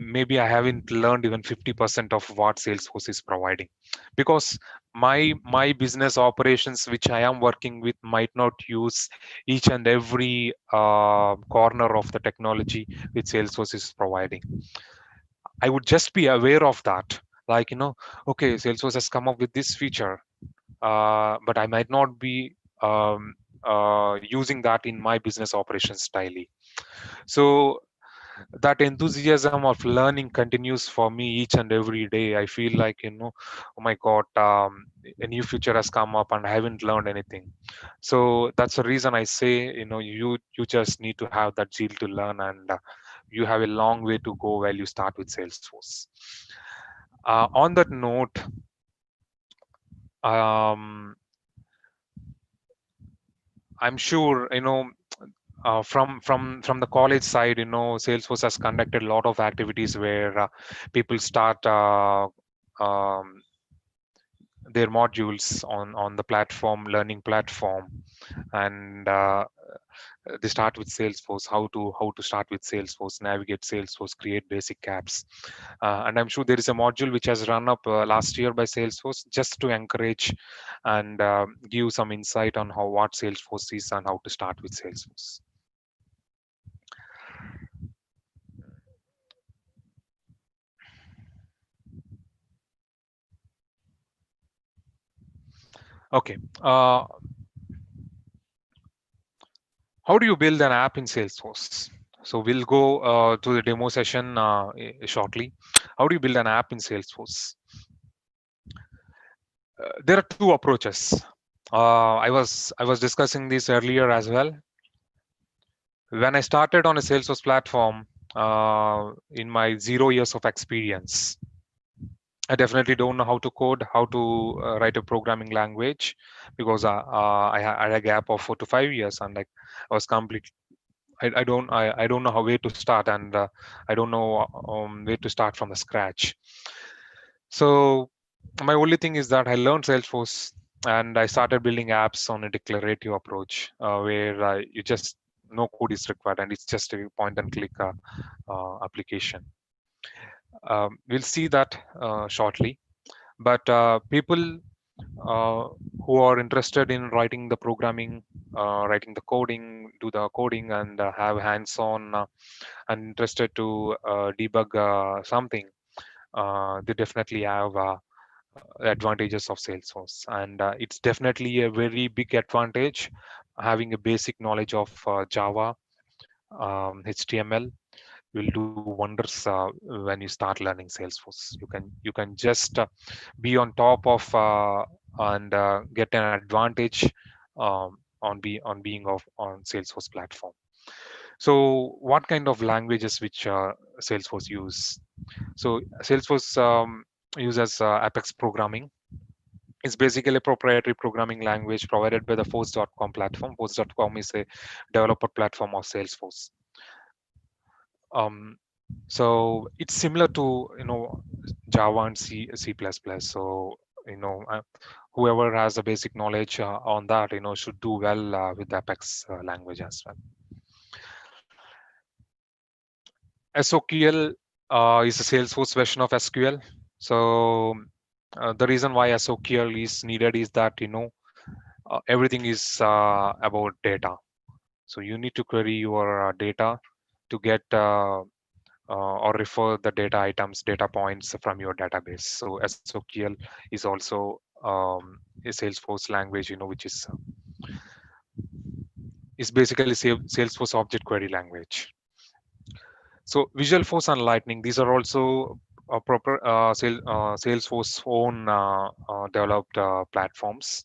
haven't learned even 50% of what Salesforce is providing, because my business operations which I am working with might not use each and every corner of the technology which Salesforce is providing. I would just be aware of that, like okay, Salesforce has come up with this feature, but I might not be using that in my business operations daily. So that enthusiasm of learning continues for me each and every day. I feel like oh my god, a new feature has come up and I haven't learned anything. So that's the reason I say, you just need to have that zeal to learn, and you have a long way to go while you start with Salesforce. On that note, um, I'm sure from the college side, Salesforce has conducted a lot of activities where people start um, their modules on the platform, learning platform, and they start with Salesforce, how to start with Salesforce, navigate Salesforce, create basic apps. And I'm sure there is a module which has run up last year by Salesforce, just to encourage and give some insight on what Salesforce is and how to start with Salesforce. Okay. How do you build an app in Salesforce? So we'll go to the demo session shortly. How do you build an app in Salesforce? There are two approaches. I was discussing this earlier as well. When I started on a Salesforce platform, in my 0 years of experience, I definitely don't know how to code, how to write a programming language, because I had a gap of 4 to 5 years, and like I was complete. I don't know how where to start, and I don't know where to start from the scratch. So my only thing is that I learned Salesforce, and I started building apps on a declarative approach, where you just no code is required, and it's just a point and click application. We'll see that shortly. But people uh, who are interested in writing the programming, writing the coding, do the coding, and have hands-on and interested to debug something, they definitely have advantages of Salesforce, and it's definitely a very big advantage having a basic knowledge of Java, HTML will do wonders when you start learning Salesforce. You can just be on top of and get an advantage on being on Salesforce platform. So what kind of languages which Salesforce use? So Salesforce uses Apex programming. It's basically a proprietary programming language provided by the Force.com platform. Force.com is a developer platform of Salesforce. Um, so it's similar to Java and C++. So whoever has a basic knowledge on that should do well with the Apex language as well. SOQL is a Salesforce version of SQL. So the reason why SOQL is needed is that everything is about data. So you need to query your data to get or refer the data items, data points from your database. So SOQL is also a Salesforce language, which is is basically Salesforce object query language. So Visualforce and Lightning, these are also proper Salesforce own developed platforms.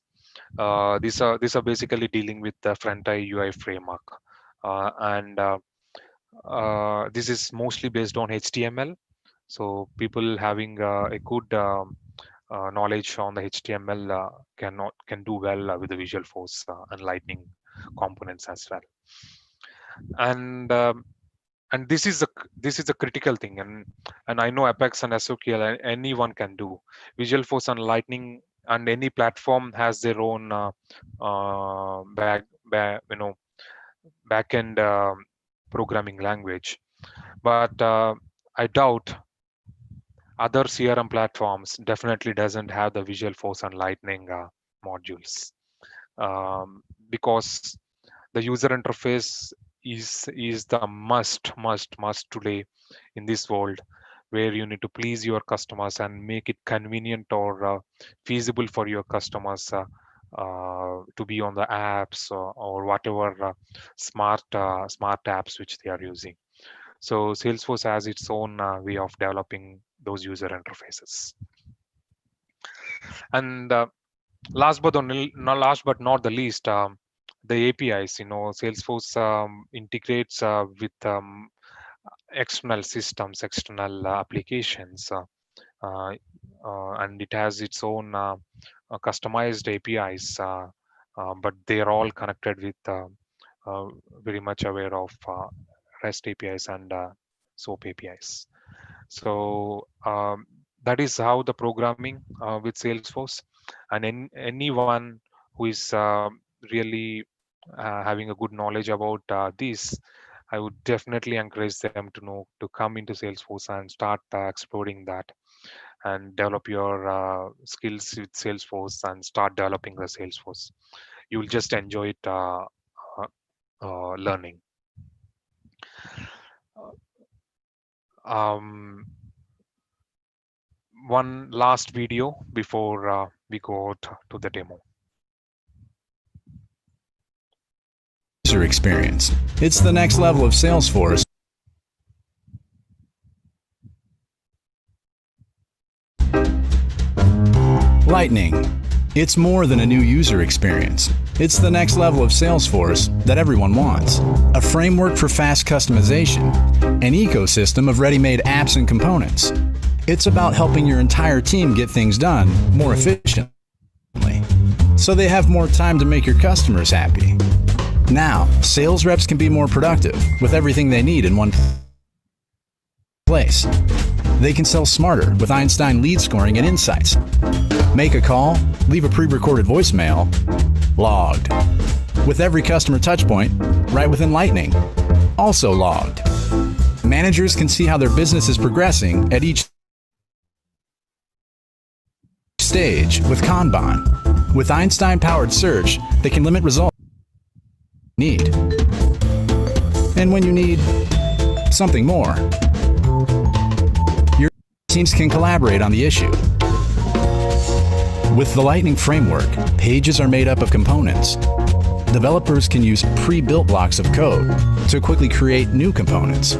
These are basically dealing with the front-end UI framework, and this is mostly based on HTML. So people having a good knowledge on the HTML can do well with the Visualforce and Lightning components as well. And this is a critical thing, and I know Apex and SOQL anyone can do. Visualforce and Lightning and any platform has their own backend programming language, but I doubt other CRM platforms definitely doesn't have the Visualforce and Lightning modules, because the user interface is the must today in this world, where you need to please your customers and make it convenient or feasible for your customers to be on the apps or whatever smart apps which they are using. So Salesforce has its own way of developing those user interfaces. And last but not the least, the APIs. Salesforce integrates with external systems, external applications, uh, and it has its own customized APIs, but they are all connected with uh, very much aware of REST APIs and SOAP APIs. So that is how the programming with Salesforce, and anyone who is really having a good knowledge about this, I would definitely encourage them to come into Salesforce and start exploring that and develop your skills with Salesforce and start developing the Salesforce. You will just enjoy it learning. Um, One last video before we go out to the demo. User experience. It's the next level of Salesforce. Lightning. It's more than a new user experience. It's the next level of Salesforce that everyone wants. A framework for fast customization, an ecosystem of ready-made apps and components. It's about helping your entire team get things done more efficiently, so they have more time to make your customers happy. Now, sales reps can be more productive with everything they need in one place. They can sell smarter with Einstein lead scoring and insights. Make a call, leave a pre-recorded voicemail, logged. With every customer touchpoint right within Lightning, also logged. Managers can see how their business is progressing at each stage with Kanban. With Einstein-powered search, they can limit results need. And when you need something more, your teams can collaborate on the issue. With the Lightning framework, pages are made up of components. Developers can use pre-built blocks of code to quickly create new components.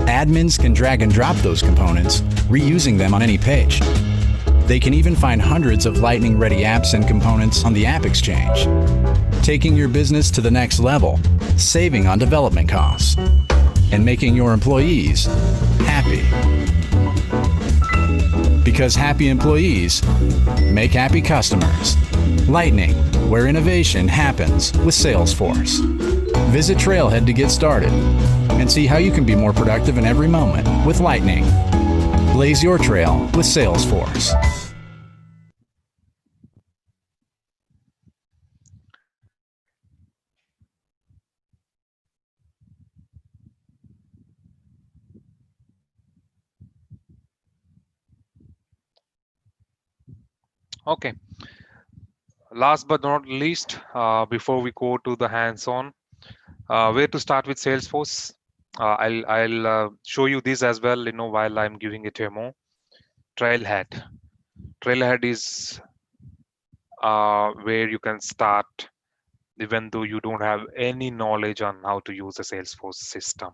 Admins can drag and drop those components, reusing them on any page. They can even find hundreds of Lightning-ready apps and components on the App Exchange, taking your business to the next level, saving on development costs, and making your employees happy. Because happy employees make happy customers. Lightning, where innovation happens with Salesforce. Visit Trailhead to get started and see how you can be more productive in every moment with Lightning. Blaze your trail with Salesforce. Okay. Last but not least, before we go to the hands-on, where to start with Salesforce? I'll show you this as well, while I'm giving a demo. Trailhead. Trailhead is where you can start even though you don't have any knowledge on how to use a Salesforce system.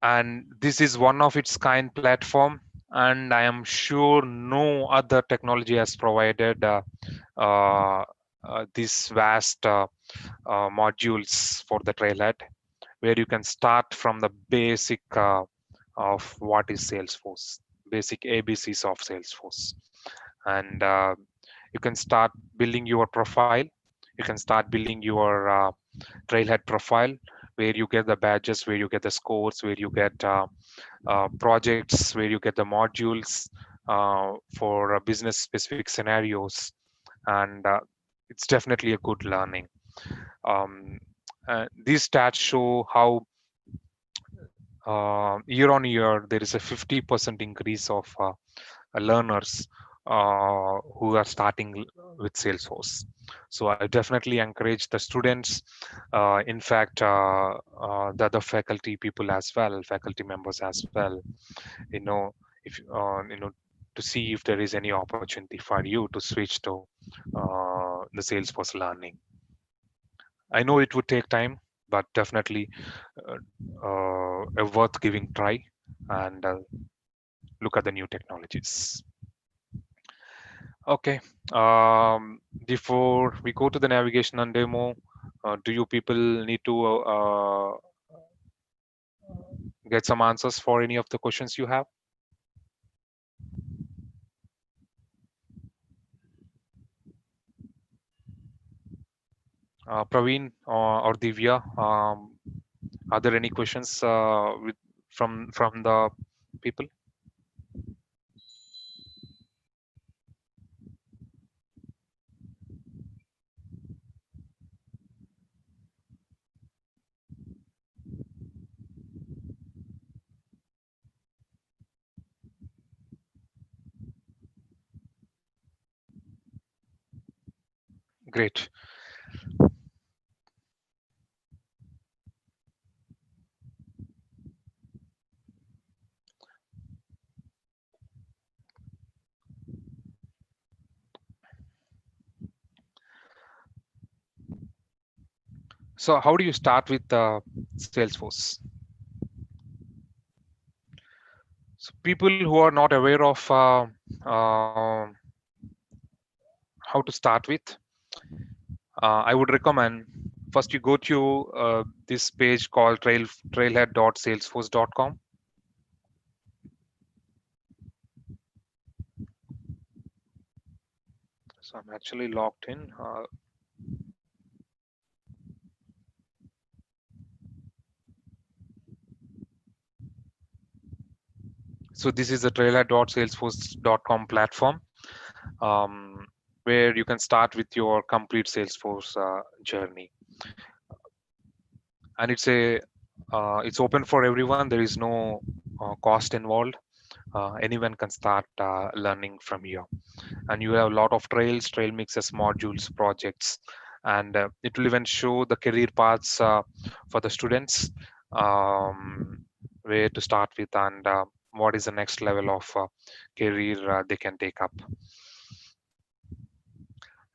And this is one of its kind platform, and I am sure no other technology has provided uh, this vast modules for the trailhead, where you can start from the basic of what is Salesforce, basic ABCs of Salesforce. And you can start building your profile. You can start building your trailhead profile, where you get the badges, where you get the scores, where you get projects, where you get the modules for business specific scenarios. And it's definitely a good learning. um, these stats show how year on year there is a 50% increase of learners who are starting with Salesforce. So I definitely encourage the students, in fact, the other faculty people as well, faculty members as well, you know, if to see if there is any opportunity for you to switch to the Salesforce learning. I know it would take time, but definitely uh, a worth giving try, and look at the new technologies. Okay. Before we go to the navigation and demo, do you people need to get some answers for any of the questions you have? Praveen or Divya, are there any questions from the people? Great. So how do you start with Salesforce? So people who are not aware of uh, how to start with, I would recommend first you go to this page called trailhead.salesforce.com. So I'm actually logged in. So this is the trailhead.salesforce.com platform, um, where you can start with your complete Salesforce journey. And it's open for everyone. There is no cost involved. Anyone can start learning from here. And you have a lot of trail mixes, modules, projects, and it will even show the career paths for the students, where to start with, and what is the next level of career they can take up.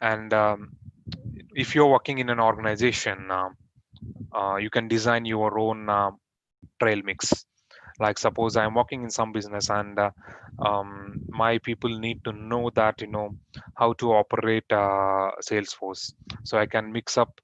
And if you're working in an organization, you can design your own trail mix. Like suppose I'm working in some business, and my people need to know that how to operate Salesforce, so I can mix up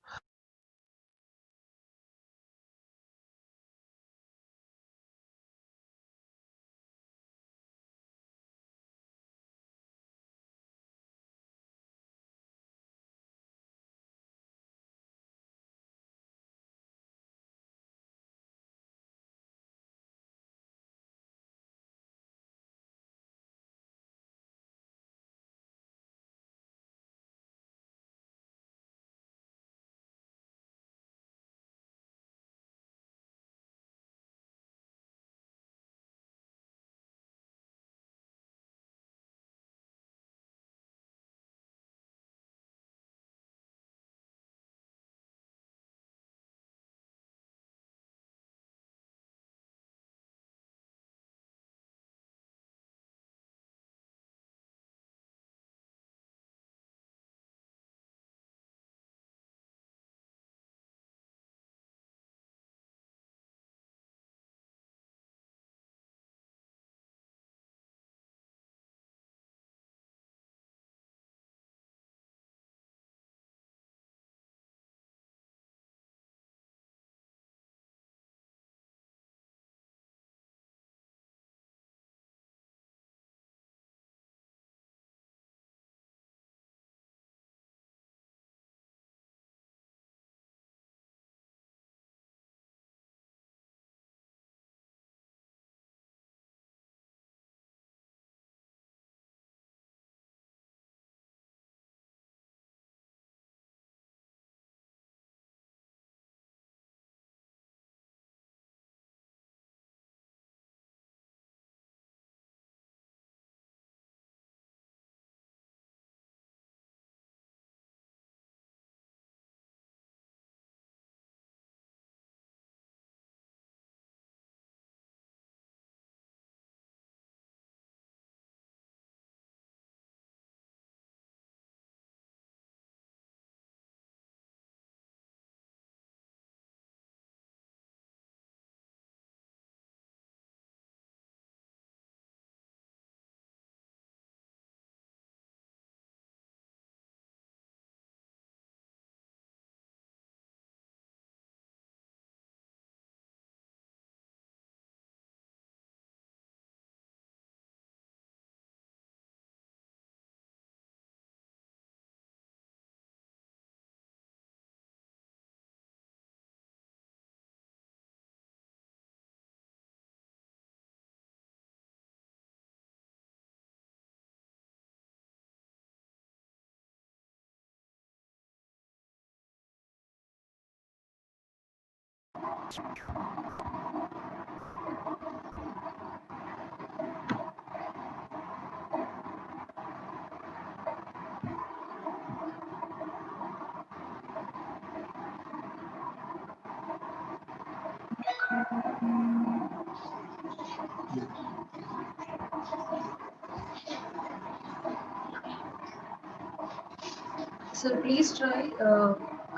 So please try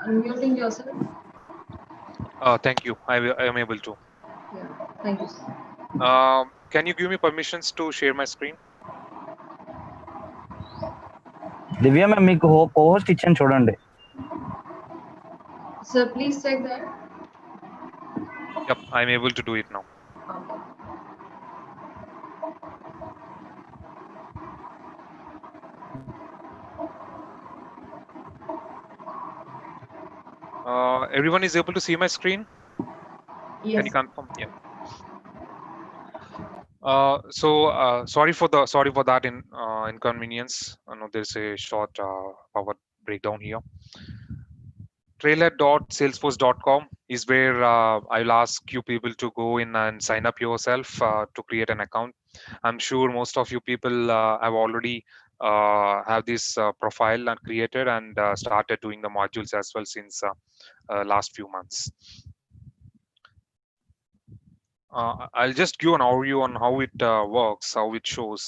unmuting yourself. Thank you. I am able to. Yeah, thank you, sir. Can you give me permissions to share my screen? Divya ma'am మీకు co-host ఇచ్చాను చూడండి. Sir, please check that. Yep, I'm able to do it now. Okay. Everyone is able to see my screen? Can Yes. you confirm? Yeah. Sorry for that inconvenience. I know there's a short power breakdown here. Trailhead.salesforce.com is where I'll ask you people to go in and sign up yourself to create an account. I'm sure most of you people have already have this profile and created and started doing the modules as well since last few months. I'll just give an overview on how it works, how it shows.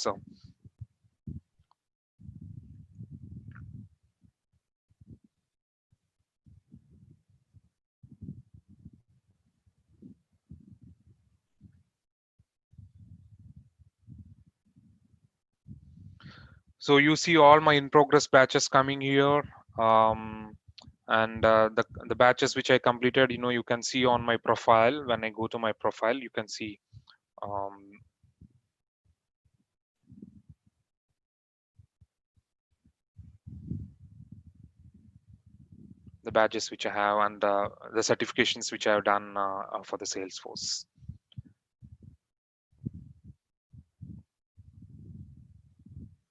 So you see all my in progress batches coming here. And the batches which I completed, you can see on my profile. When I go to my profile, you can see the badges which I have and the certifications which I have done for the Salesforce.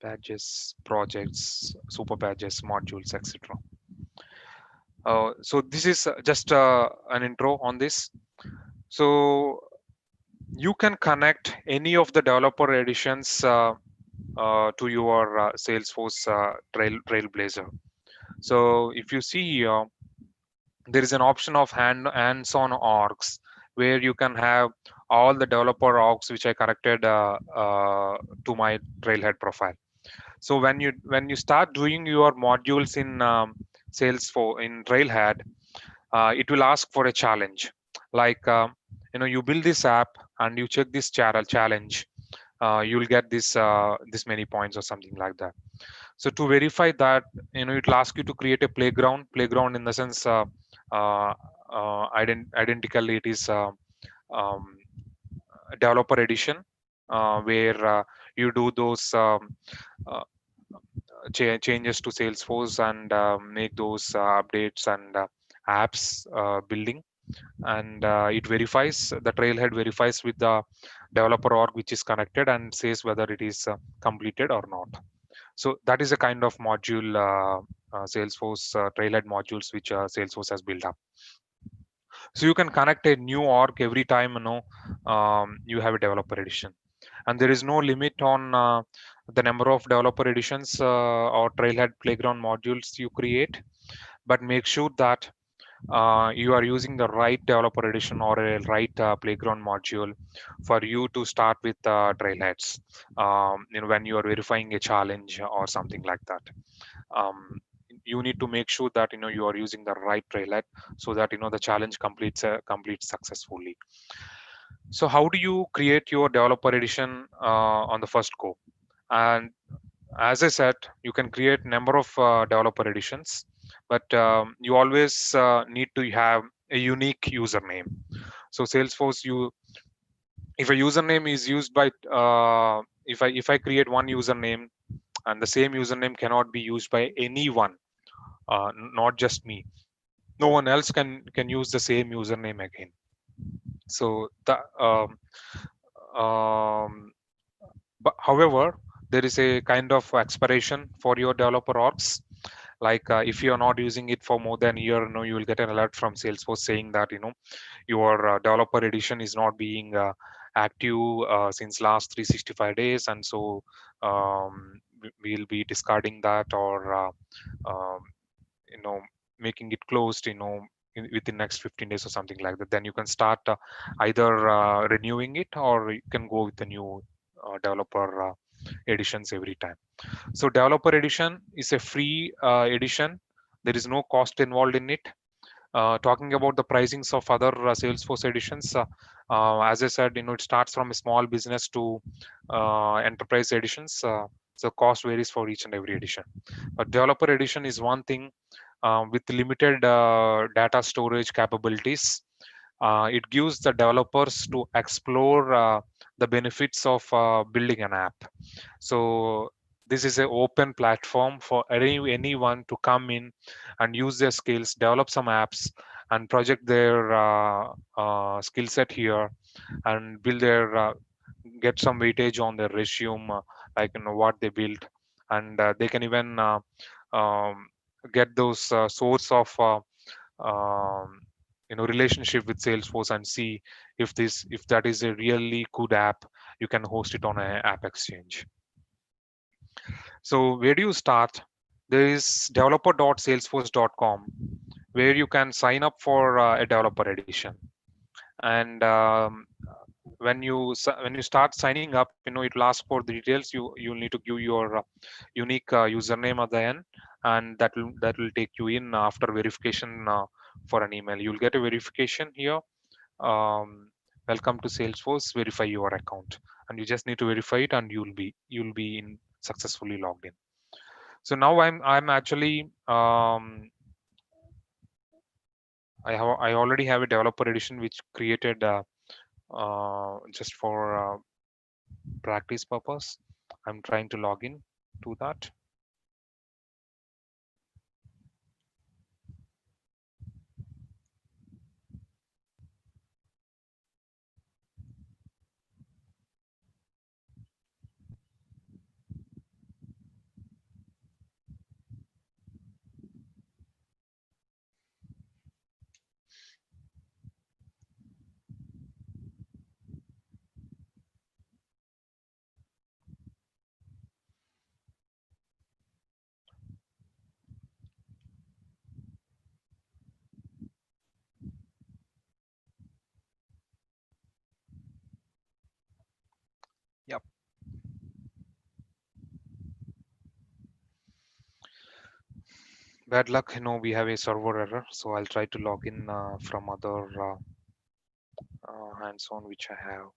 Badges, projects, super badges, modules, etc. So this is just an intro on this. So you can connect any of the developer editions to your Salesforce Trailblazer. So if you see here, there is an option of hands-on orgs where you can have all the developer orgs which I connected to my Trailhead profile. So when you start doing your modules in Salesforce in Trailhead, it will ask for a challenge. Like you build this app and you check this challenge, you'll get this many points or something like that. So to verify that, it'll ask you to create a playground in the sense identically it is um, developer edition where you do those uh, changes to Salesforce and make those updates and apps building, and it verifies, the Trailhead verifies with the developer org which is connected and says whether it is completed or not. So that is a kind of module, Salesforce Trailhead modules which Salesforce has built up. So you can connect a new org every time you have a developer edition, and there is no limit on the number of developer editions or Trailhead playground modules you create, but make sure that you are using the right developer edition or a right playground module for you to start with Trailheads. When you are verifying a challenge or something like that. You need to make sure that you are using the right Trailhead so that the challenge completes successfully. So how do you create your developer edition on the first go? And as I said, you can create number of developer editions, but you always need to have a unique username. So Salesforce, if a username is used by if I create one username and the same username cannot be used by anyone, not just me, no one else can use the same username again. So but however, there is a kind of expiration for your developer orgs, Like if you are not using it for more than a year, you will get an alert from Salesforce saying that your developer edition is not being active since last 365 days, and so we'll be discarding that, or um, you know making it closed within next 15 days or something like that. Then you can start either renewing it, or you can go with the new developer editions every time. So developer edition is a free edition. There is no cost involved in it. Talking about the pricings of other Salesforce editions, as I said, it starts from a small business to enterprise editions. So cost varies for each and every edition. But developer edition is one thing with limited data storage capabilities. It gives the developers to explore the benefits of building an app. So this is an open platform for anyone to come in and use their skills, develop some apps, and project their skill set here, and build their get some weightage on their resume, like what they built, and they can even um, get those source of relationship with Salesforce, and see if that is a really good app. You can host it on an app exchange. So where do you start? There is developer.salesforce.com, where you can sign up for a developer edition. And when you start signing up, it will ask for the details. You'll need to give your unique username at the end, and that will take you in after verification for an email. You'll get a verification here. Um, Welcome to Salesforce. Verify your account, and you just need to verify it, and you'll be in successfully logged in. So now I'm actually I already have a developer edition which created just for practice purpose. I'm trying to log in to that. Yep. Bad luck, we have a server error. So I'll try to log in from other hands-on which I have.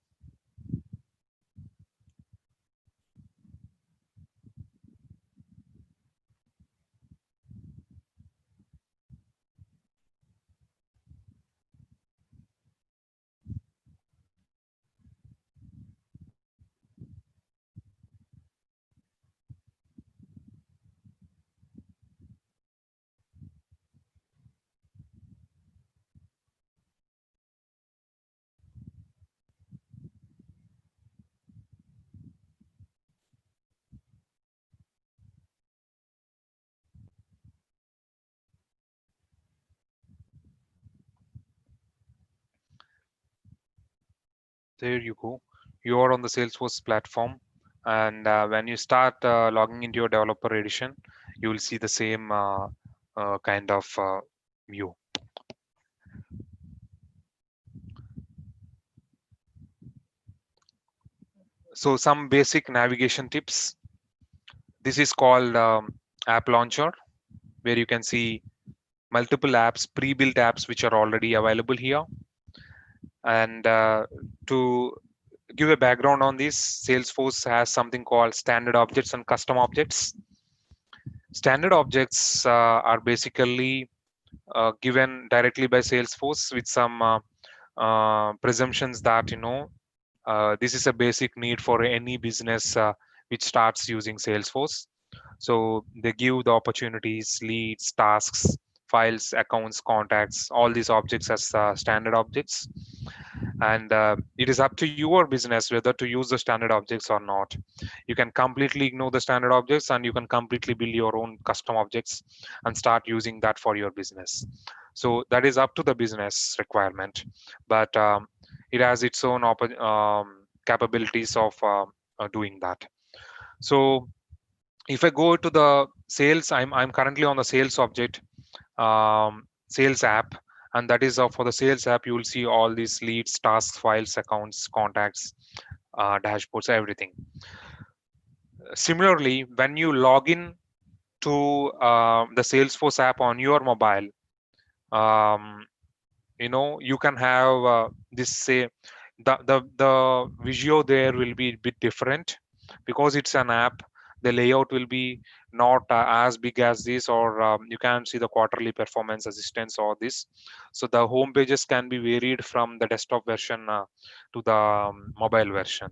There you go. You are on the Salesforce platform, and when you start logging into your developer edition, you will see the same kind of view. So some basic navigation tips. This is called App Launcher, where you can see multiple apps, pre-built apps, which are already available here. And to give a background on this, Salesforce has something called standard objects and custom objects. Standard objects are basically given directly by Salesforce with some presumptions that this is a basic need for any business which starts using Salesforce. So they give the opportunities, leads, tasks, files, accounts, contacts, all these objects as standard objects. And it is up to your business whether to use the standard objects or not. You can completely ignore the standard objects, and you can completely build your own custom objects and start using that for your business. So that is up to the business requirement, but it has its own capabilities of doing that. So if I go to the sales, I'm currently on the sales object, sales app, and that is for the sales app. You will see all these leads, tasks, files, accounts, contacts, dashboards, everything. Similarly, when you log in to the Salesforce app on your mobile, um, you can have this, say, the visual there will be a bit different because it's an app. The layout will be not as big as this, or you can see the quarterly performance assistance or this. So the home pages can be varied from the desktop version to the mobile version.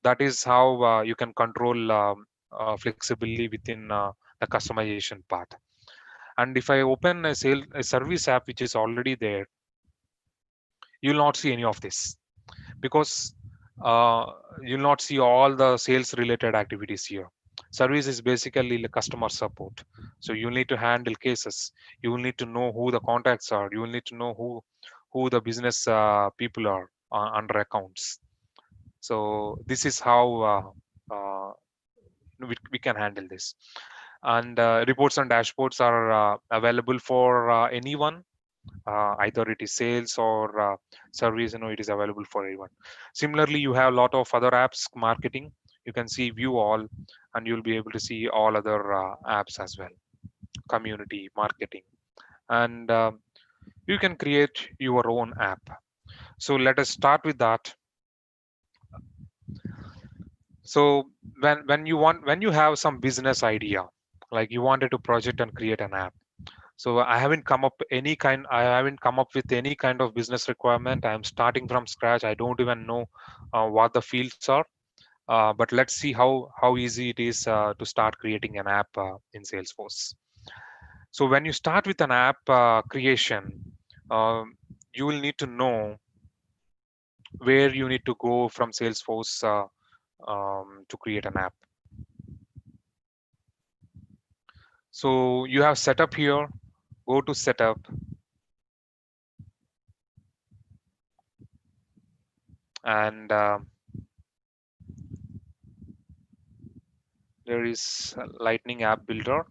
That is how you can control flexibly within the customization part. And if I open a service app which is already there, you'll not see any of this, because uh, you'll not see all the sales related activities here. Service is basically the customer support. So you need to handle cases. You will need to know who the contacts are. You will need to know who the business people are under accounts. So this is how we can handle this. And reports and dashboards are available for anyone, either it is sales or service. It is available for everyone. Similarly, you have a lot of other apps, marketing. You can see view all, and you'll be able to see all other apps as well, community, marketing, and you can create your own app. So let us start with that. So when you have some business idea, like you wanted to project and create an app. So I haven't come up with any kind of business requirement. I'm starting from scratch. I don't even know what the fields are. But let's see how easy it is to start creating an app in Salesforce. So when you start with an app creation, you will need to know where you need to go from Salesforce to create an app. So you have setup here. Go to setup, and there is Lightning App Builder.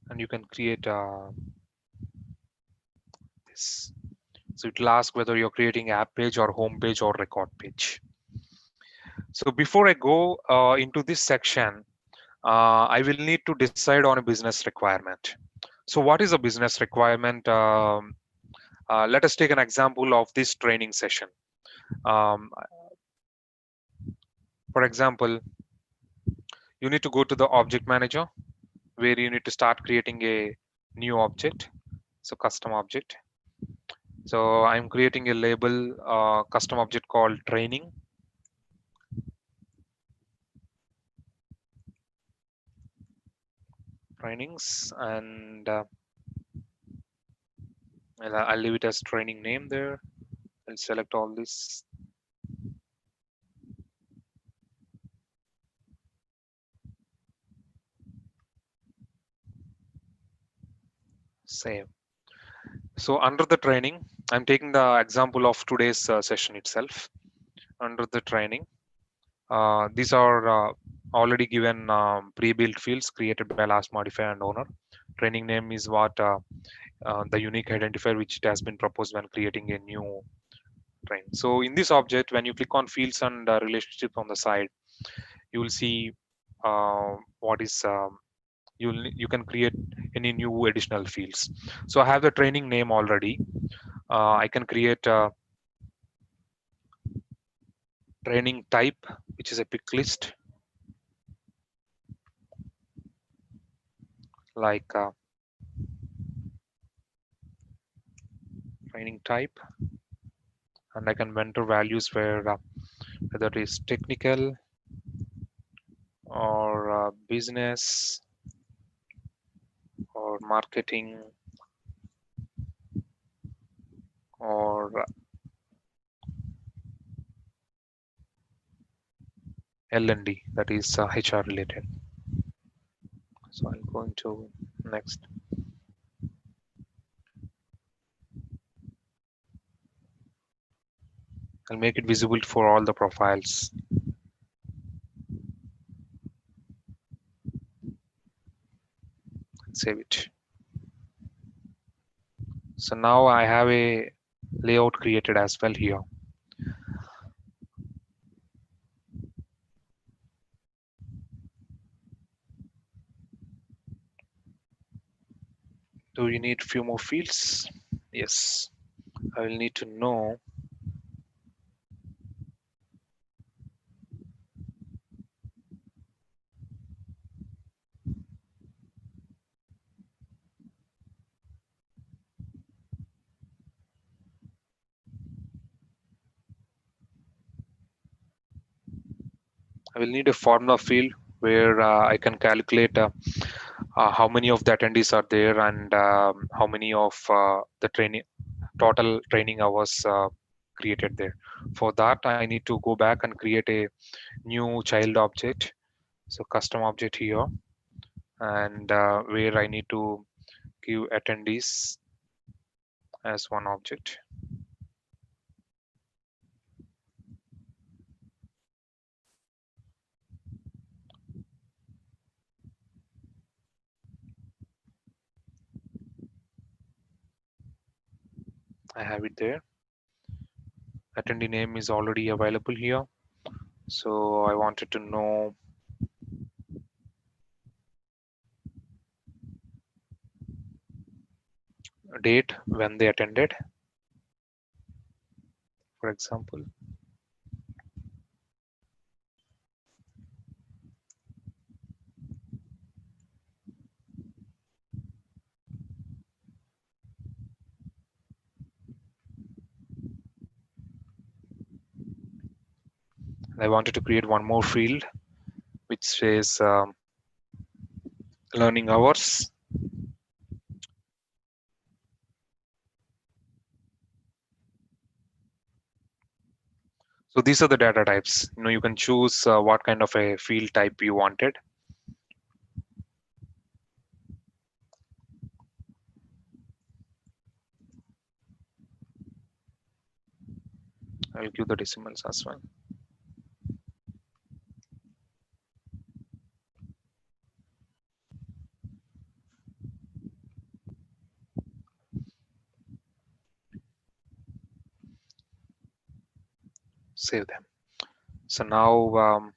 And you can create this. So it will ask whether you're creating app page or home page or record page. So before I go into this section, I will need to decide on a business requirement. So what is a business requirement? Let us take an example of this training session. For example, you need to go to the object manager, where you need to start creating a new object. So custom object. So I'm creating a label custom object called training. Trainings, and I'll leave it as training name there. I'll select all this. Save. So under the training, I'm taking the example of today's session itself. Under the training, these are already given pre-built fields created by last modifier and owner. Training name is what the unique identifier which it has been proposed when creating a new train. So in this object, when you click on fields and relationship on the side, you will see what is you can create any new additional fields. So I have the training name already. I can create a training type, which is a pick list. like training type, and I can enter values where whether it is technical or business or marketing or L&D, that is HR related. So I'm going to next. I'll make it visible for all the profiles. Save it. So now I have a layout created as well here. Do you need few more fields? Yes. I will need to know I will need a formula field where I can calculate how many of the attendees are there and how many of the training total training hours created there. For that, I need to go back and create a new child object. So custom object here, and where I need to give attendees as one object. I have it there. Attendee name is already available here. So I wanted to know date when they attended, for example. I wanted to create one more field which says learning hours. So these are the data types. You can choose what kind of a field type you wanted. I'll give the decimals as well. Save them. So now,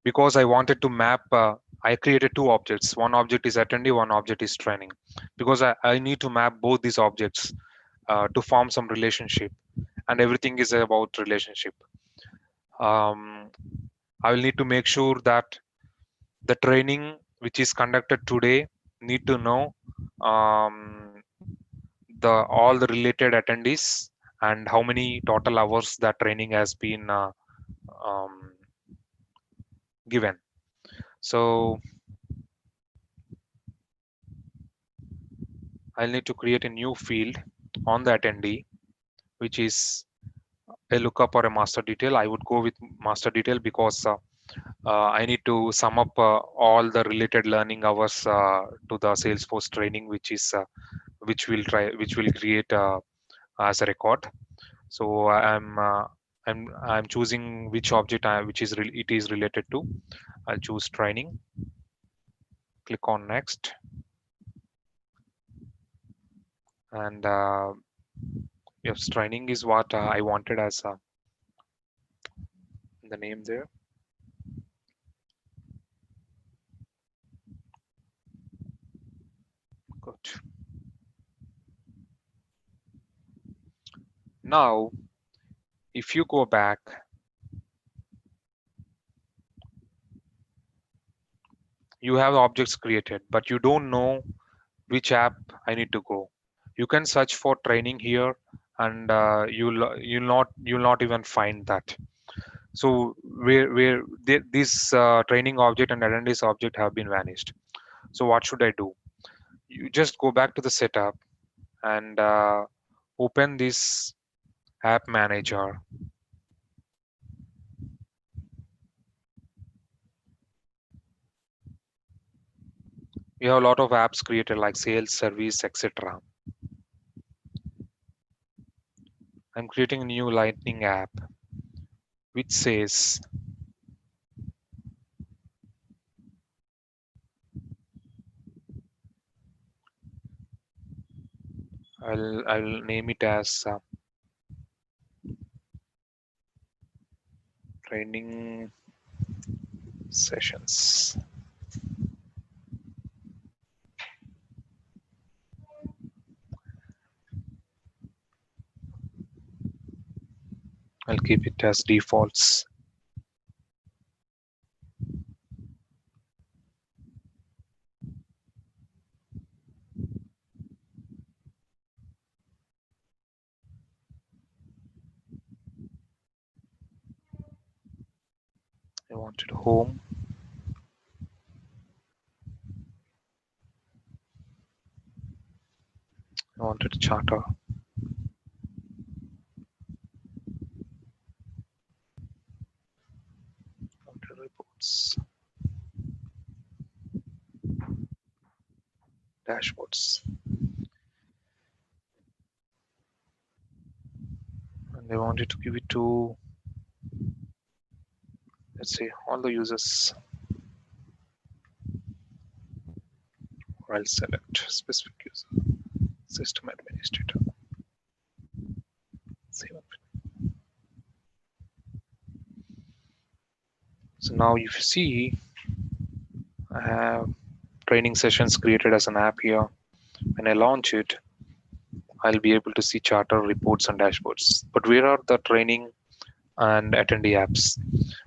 because I wanted to map, I created two objects. One object is attendee, one object is training. Because I need to map both these objects to form some relationship, and everything is about relationship. I will need to make sure that the training which is conducted today need to know um, all the related attendees and how many total hours that training has been um, given. So I'll need to create a new field on the attendee, which is a lookup or a master detail. I would go with master detail because I need to sum up all the related learning hours to the Salesforce training, which will create as a record. So I'm choosing which object it is related to. I'll choose training. Click on next, and yes, training is what I wanted as the name there. Good. Now, if you go back, you have objects created, but you don't know which app I need to go. You can search for training here, and you'll not even find that. So where this training object and attendance object have been vanished. So what should I do? You just go back to the setup and open this app manager. We have a lot of apps created like sales, service, etc. I'm creating a new lightning app which says I'll name it as training sessions. I'll keep it as defaults. I wanted home. I wanted charter. I wanted reports, dashboards, and I wanted to give it to, let's say, all the users. Or I'll select specific user, system administrator. Save it. So now if you see, I have training sessions created as an app here. When I launch it, I'll be able to see charter, reports, and dashboards. But where are the training and attendee apps?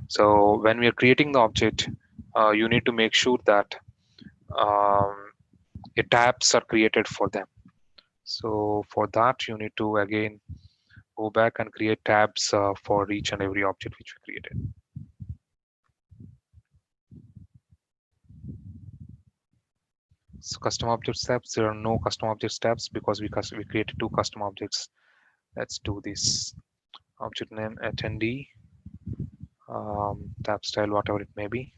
So when we are creating the object, you need to make sure that um, tabs are created for them. So for that, you need to again go back and create tabs for each and every object which we created. So custom object tabs, there are no custom object tabs because we created two custom objects. Let's do this. Object name attendee, tab style, whatever it may be.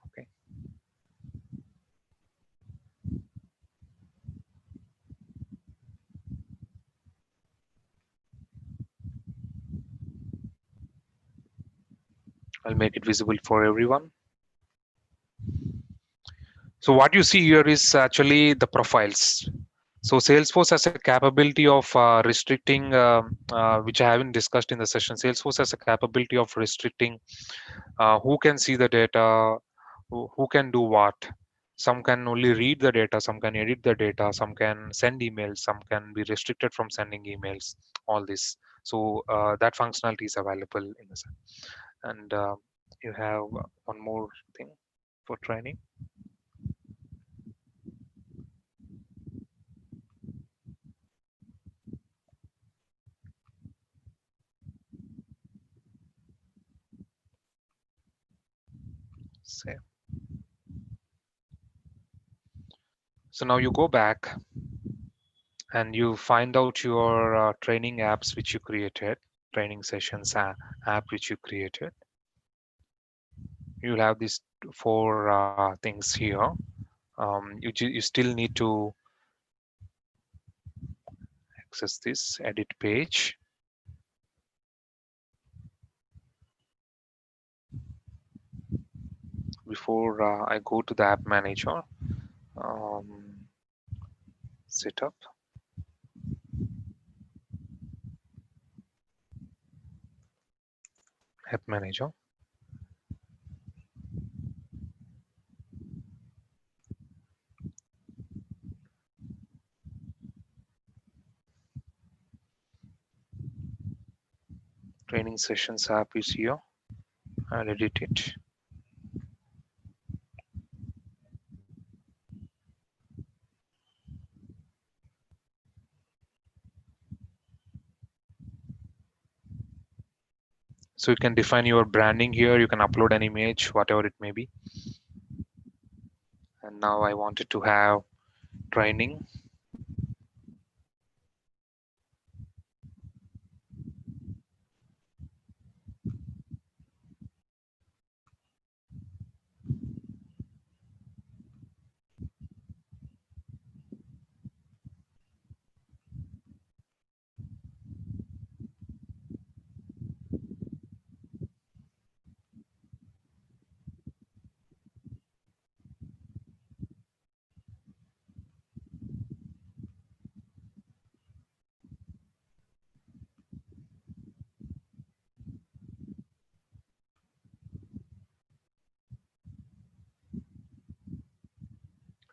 Okay. I'll make it visible for everyone. So what you see here is actually the profiles. So Salesforce has a capability of restricting, which I haven't discussed in the session. Salesforce has a capability of restricting who can see the data, who can do what. Some can only read the data, some can edit the data, some can send emails, some can be restricted from sending emails, all this. So that functionality is available in the set. And you have one more thing for training. Save. So now you go back and you find out your training apps which you created, training sessions app which you created. You'll have these four things here. You still need to access this edit page. Before I go to the app manager, setup. App manager. Training sessions app is here. I'll edit it. So you can define your branding here. You can upload an image, whatever it may be. And now I wanted to have training.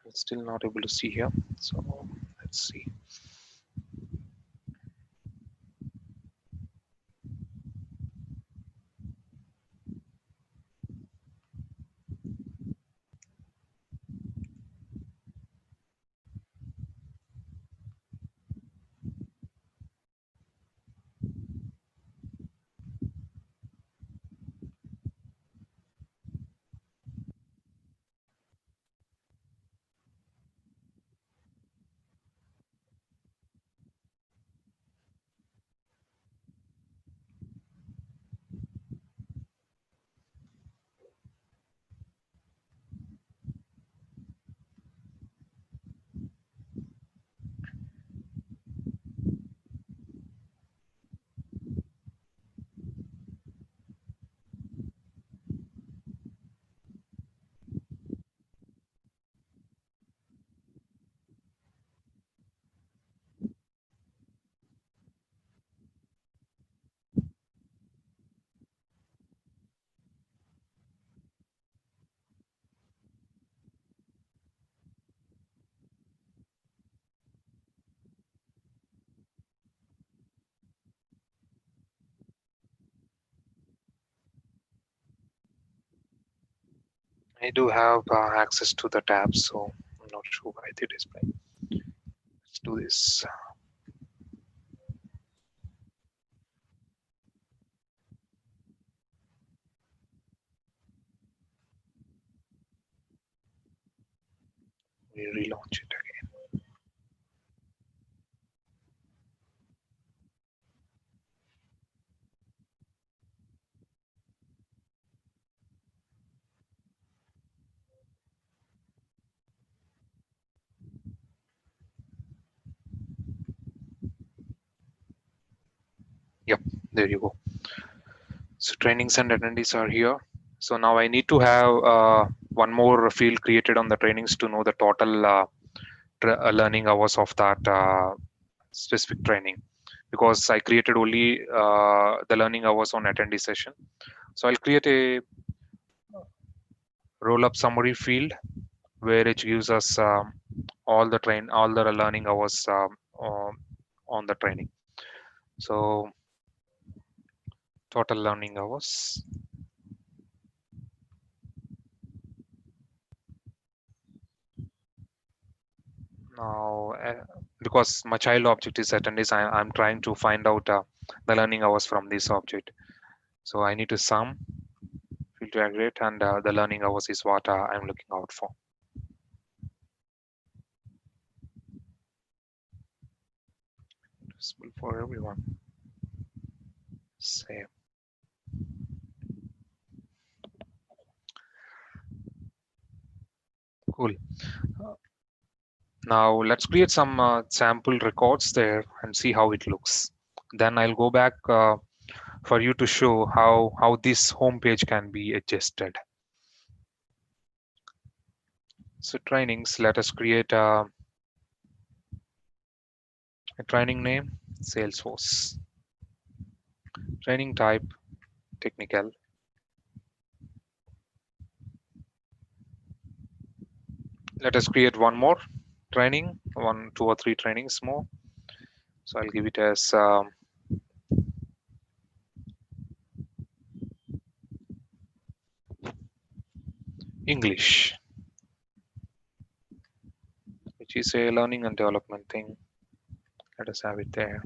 I'm still not able to see here. So let's see. I do have access to the tabs, so I'm not sure why they display. Let's do this. We relaunch it again. Yep, there you go. So trainings and attendees are here. So now I need to have one more field created on the trainings to know the total learning hours of that specific training, because I created only the learning hours on attendee session. So I'll create a roll up summary field where it gives us all the learning hours on the training. So total learning hours. Now, because my child object is attendees, I'm trying to find out the learning hours from this object. So I need to sum, field to aggregate, and the learning hours is what I'm looking out for. Visible for everyone. Save. Cool. Now let's create some sample records there and see how it looks. Then I'll go back for you to show how this home page can be adjusted. So trainings, let us create a training name, Salesforce. Training type, technical. Let us create one more training, two or three trainings more. So I'll give it as English, which is a learning and development thing. Let us have it there.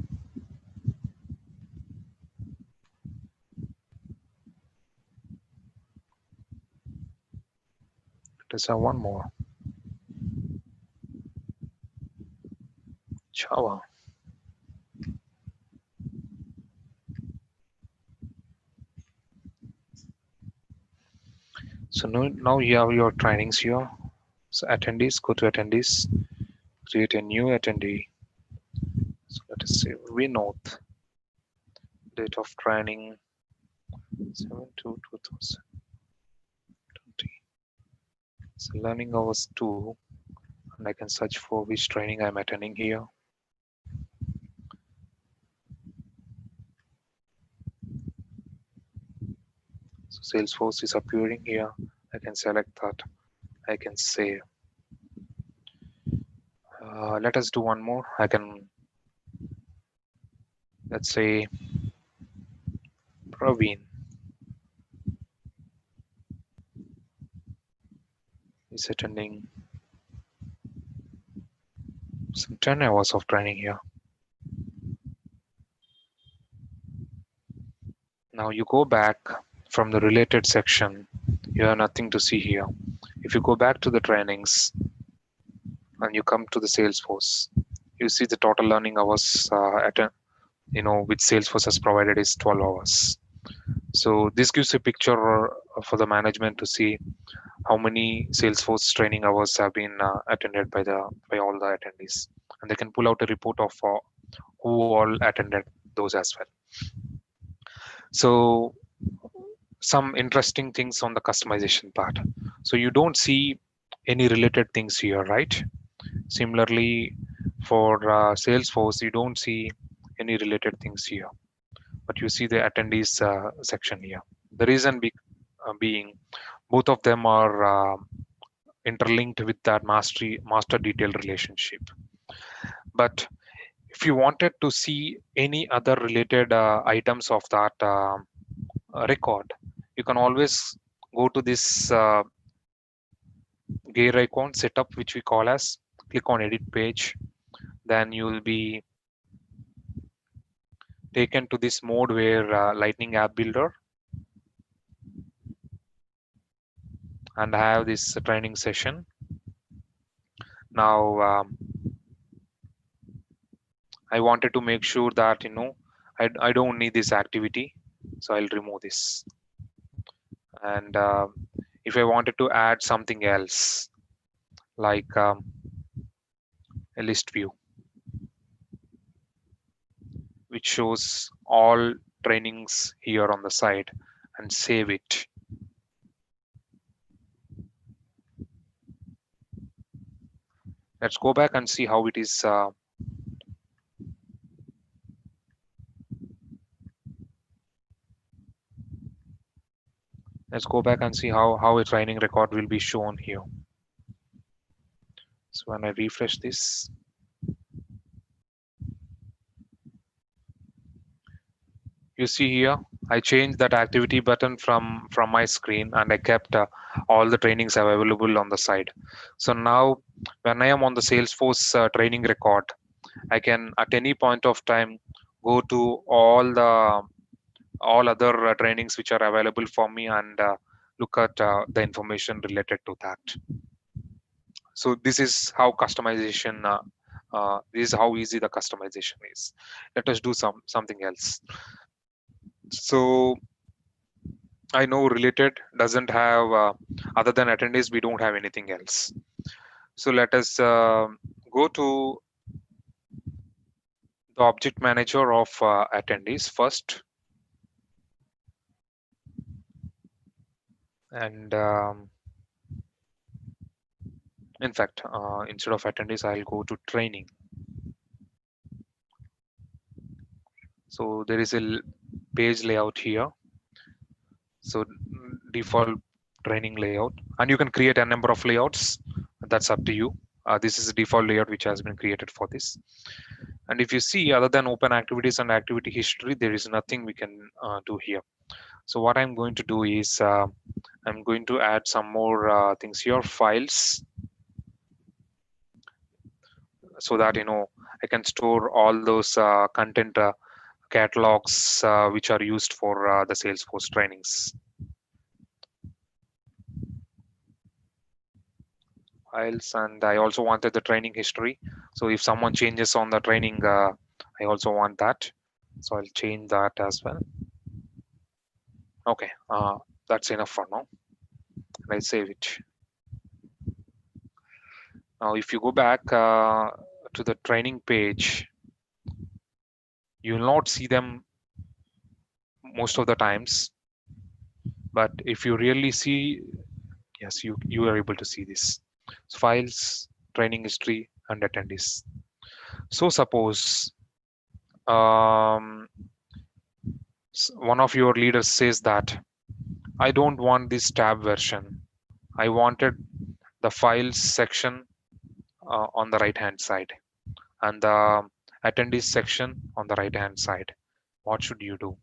Let's have one more. Java. So now you have your trainings here. So attendees, go to attendees, create a new attendee. So let us say Vinod, date of training 7/2/2020. So learning hours 2, and I can search for which training I'm attending here. So Salesforce is appearing here. I can select that. I can save. Let us do one more. I can, let's say, Praveen is attending some 10 hours of training here. Now you go back from the related section. You have nothing to see here. If you go back to the trainings and you come to the Salesforce, you see the total learning hours which Salesforce has provided is 12 hours. So this gives a picture for the management to see how many Salesforce training hours have been attended by all the attendees, and they can pull out a report of who all attended those as well. So some interesting things on the customization part. So you don't see any related things here, right? Similarly, for Salesforce, you don't see any related things here, but you see the attendees section here. The reason being, both of them are interlinked with that master detail relationship. But if you wanted to see any other related items of that record, you can always go to this gear icon setup, which we call as, click on edit page. Then you will be taken to this mode where Lightning App Builder, and I have this training session. Now I wanted to make sure that I don't need this activity, so I'll remove this. And if I wanted to add something else, like a list view, which shows all trainings here on the side, and save it. Let's go back and see how it is. Let's go back and see how a training record will be shown here. So when I refresh this, you see here, I changed that activity button from my screen, and I kept all the trainings available on the side. So now when I am on the Salesforce training record, I can at any point of time go to all other trainings which are available for me and look at the information related to that. So this is how customization, this is how easy the customization is. Let us do something else. So I know related doesn't have, other than attendees, we don't have anything else. So let us go to the object manager of attendees first. And in fact, instead of attendees, I'll go to training. So there is a page layout here. So default training layout, and you can create a number of layouts. That's up to you. This is a default layout which has been created for this. And if you see, other than open activities and activity history, there is nothing we can do here. So what I'm going to do is I'm going to add some more things here, files, so that I can store all those content catalogs which are used for the Salesforce trainings. files, and I also wanted the training history. So if someone changes on the training, I also want that. So I'll change that as well. Okay, that's enough for now. And I save it. Now, if you go back to the training page, you will not see them most of the times. But if you really see, yes, you are able to see this. So files, training history, and attendees. So suppose one of your leaders says that I don't want this tab version. I wanted the files section on the right hand side and the attendees section on the right hand side. What should you do?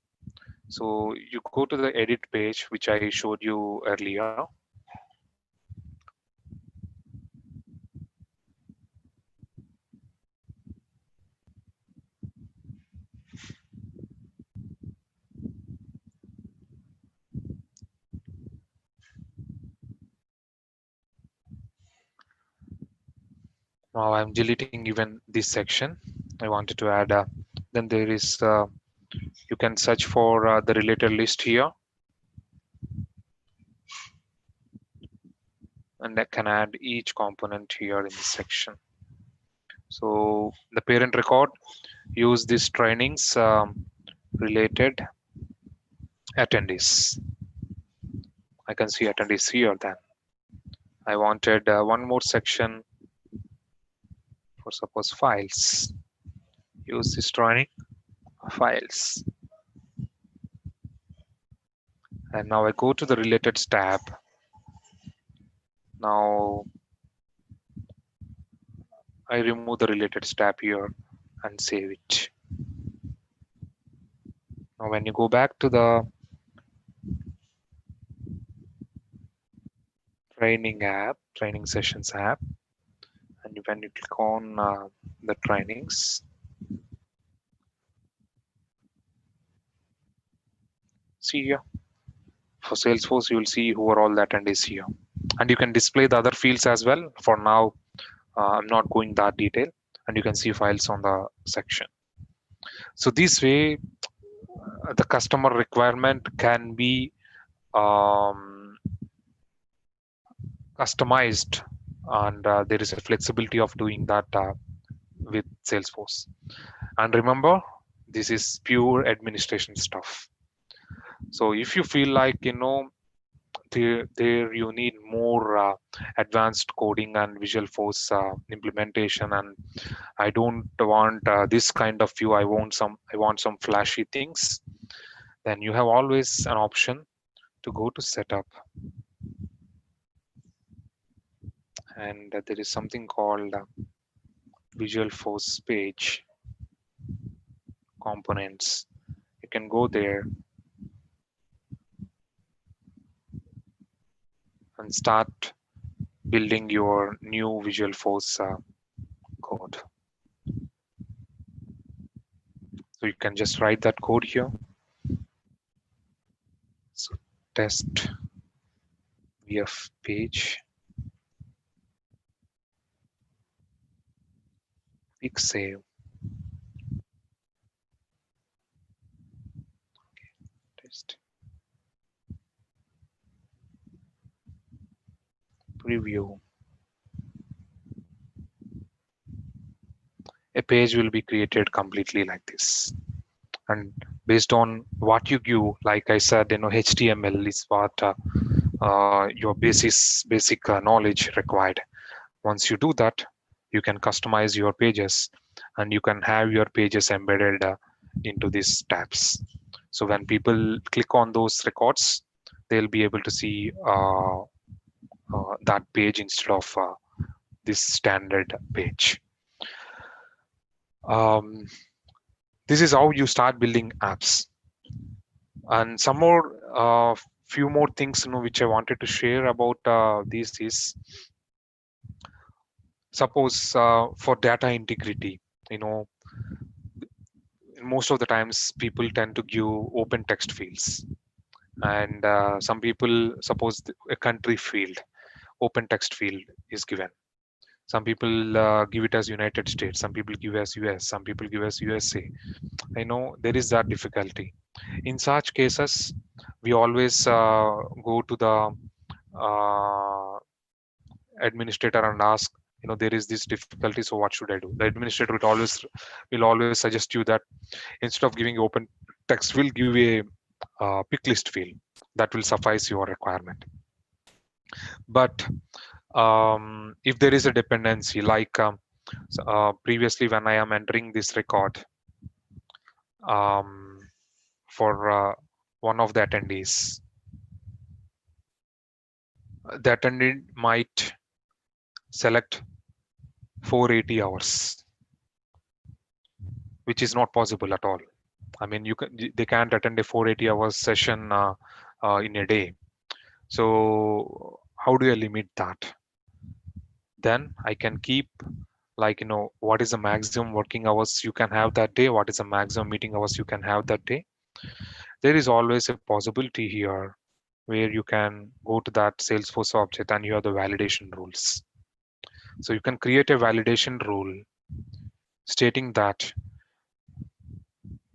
So you go to the edit page, which I showed you earlier. Now I'm deleting even this section. I wanted to add, then there is, you can search for the related list here, and I can add each component here in this section. So the parent record, use these trainings related attendees. I can see attendees here then. I wanted one more section for suppose files. Use this training files. And now I go to the related tab. Now I remove the related tab here and save it. Now when you go back to the training sessions app, and when you click on the trainings, see here for Salesforce, you will see who are all the attendees here, and you can display the other fields as well. For now, I'm not going that detail, and you can see files on the section. So this way, the customer requirement can be customized, and there is a flexibility of doing that with Salesforce. And remember, this is pure administration stuff. So if you feel like there you need more advanced coding and Visual Force implementation, and I don't want this kind of view, I want some flashy things, then you have always an option to go to setup, and there is something called Visual Force page components. You can go there and start building your new Visual Force code. So you can just write that code here. So test VF page, click save. Test. Preview. A page will be created completely like this. And based on what you give, like I said, HTML is what your basic knowledge required. Once you do that, you can customize your pages, and you can have your pages embedded into these tabs. So when people click on those records, they'll be able to see that page instead of this standard page. This is how you start building apps. And some more, few more things which I wanted to share about this is, suppose for data integrity, most of the times people tend to give open text fields, and some people suppose a country field, open text field is given. Some people give it as United States, some people give as US, some people give as USA. I know there is that difficulty. In such cases, we always go to the uh, administrator and ask, there is this difficulty, so what should I do? The administrator will always suggest you that instead of giving open text, we'll give a pick list field that will suffice your requirement. But if there is a dependency, like previously when I am entering this record um, for one of the attendees, the attendee might select 480 hours, which is not possible at all. I mean, they can't attend a 480 hours session in a day. So how do I limit that? Then I can keep, like, what is the maximum working hours you can have that day? What is the maximum meeting hours you can have that day? There is always a possibility here where you can go to that Salesforce object and you have the validation rules. So you can create a validation rule stating that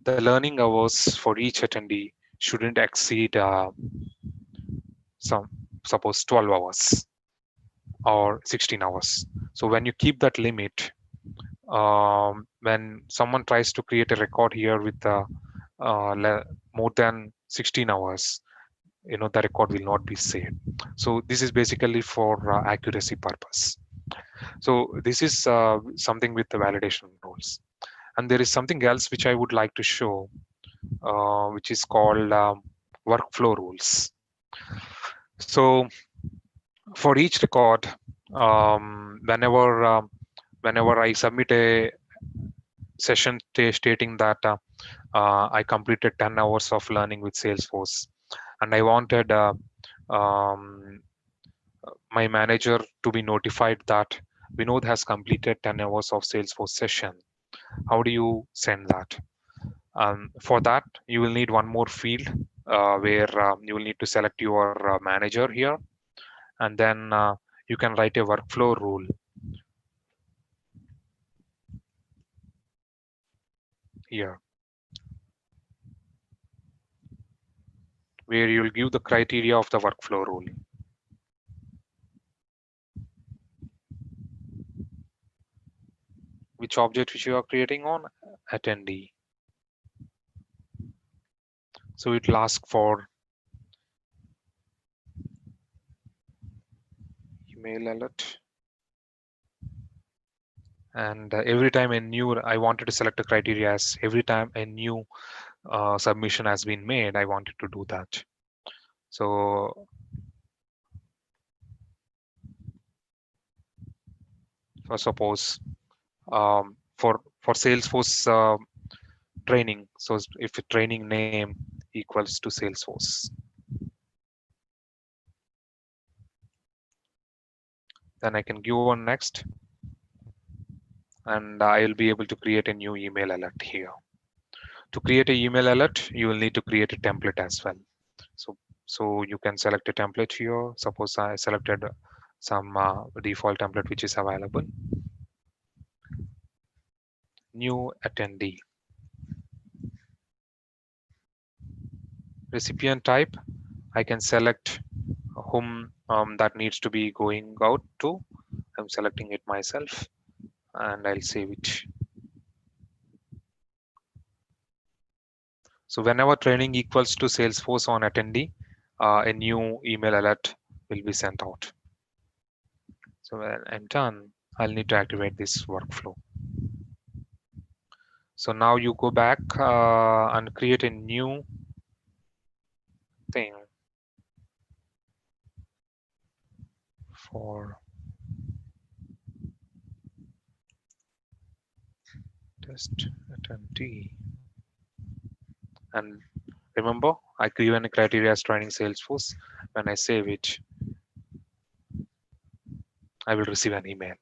the learning hours for each attendee shouldn't exceed suppose 12 hours or 16 hours. So when you keep that limit, when someone tries to create a record here with more than 16 hours, the record will not be saved. So this is basically for accuracy purpose. So this is something with the validation rules. And there is something else which I would like to show, which is called workflow rules. So for each record, whenever I submit a session stating that I completed 10 hours of learning with Salesforce, and I wanted um, my manager to be notified that Vinod has completed 10 hours of Salesforce session. How do you send that? For that, you will need one more field where you will need to select your manager here, and then you can write a workflow rule. Here, where you'll give the criteria of the workflow rule. Which object which you are creating on? Attendee. So it will ask for email alert. And every time I wanted to select a criteria as every time a new submission has been made, I wanted to do that. So suppose for Salesforce training, so if a training name equals to Salesforce, then I can give on next, and I'll be able to create a new email alert here. To create an email alert, you will need to create a template as well. So you can select a template here. Suppose I selected some default template which is available. New attendee. Recipient type, I can select whom that needs to be going out to. I'm selecting it myself, and I'll save it. So whenever training equals to Salesforce on attendee, a new email alert will be sent out. So when I'm done, I'll need to activate this workflow. So now you go back and create a new thing for test attendee. And remember, I given a criteria as training Salesforce. When I save it, I will receive an email.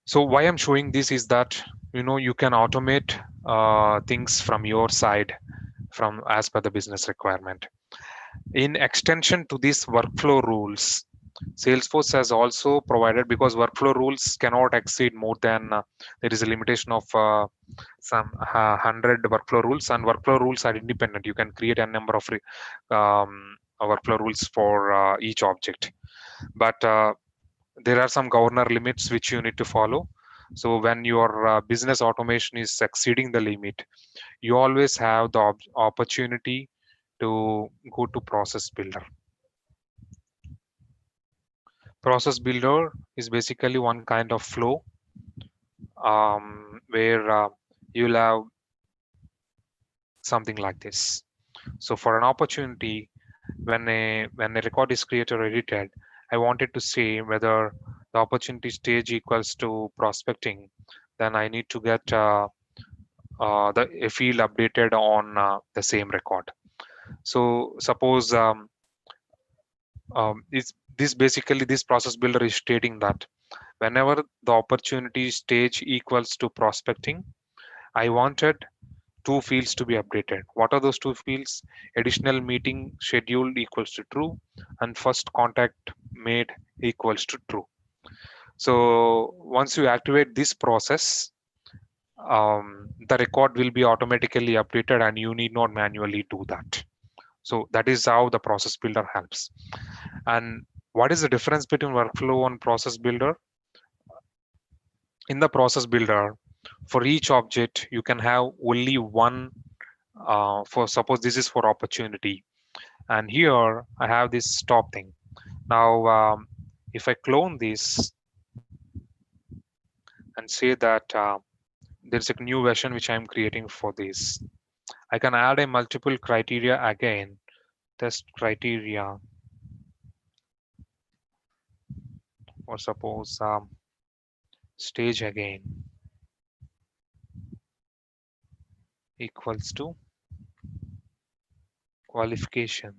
So why I'm showing this is that you can automate things from your side as per the business requirement. In extension to these workflow rules, Salesforce has also provided, because workflow rules cannot exceed more than there is a limitation of some 100 workflow rules, and workflow rules are independent. You can create a number of workflow rules for each object, but there are some governor limits which you need to follow. So when your business automation is exceeding the limit, you always have the opportunity to go to process builder. Process builder is basically one kind of flow where you'll have something like this. So for an opportunity, when a record is created or edited, I wanted to say whether the opportunity stage equals to prospecting, then I need to get a field updated on the same record. So suppose this process builder is stating that whenever the opportunity stage equals to prospecting, I wanted two fields to be updated. What are those two fields? Additional meeting scheduled equals to true, and first contact made equals to true. So once you activate this process, the record will be automatically updated and you need not manually do that. So that is how the process builder helps. And what is the difference between workflow and process builder? In the process builder, for each object, you can have only one. For suppose this is for opportunity, and here I have this stop thing. Now, if I clone this and say that there's a new version which I'm creating for this, I can add a multiple criteria again, test criteria, or suppose stage again equals to qualification.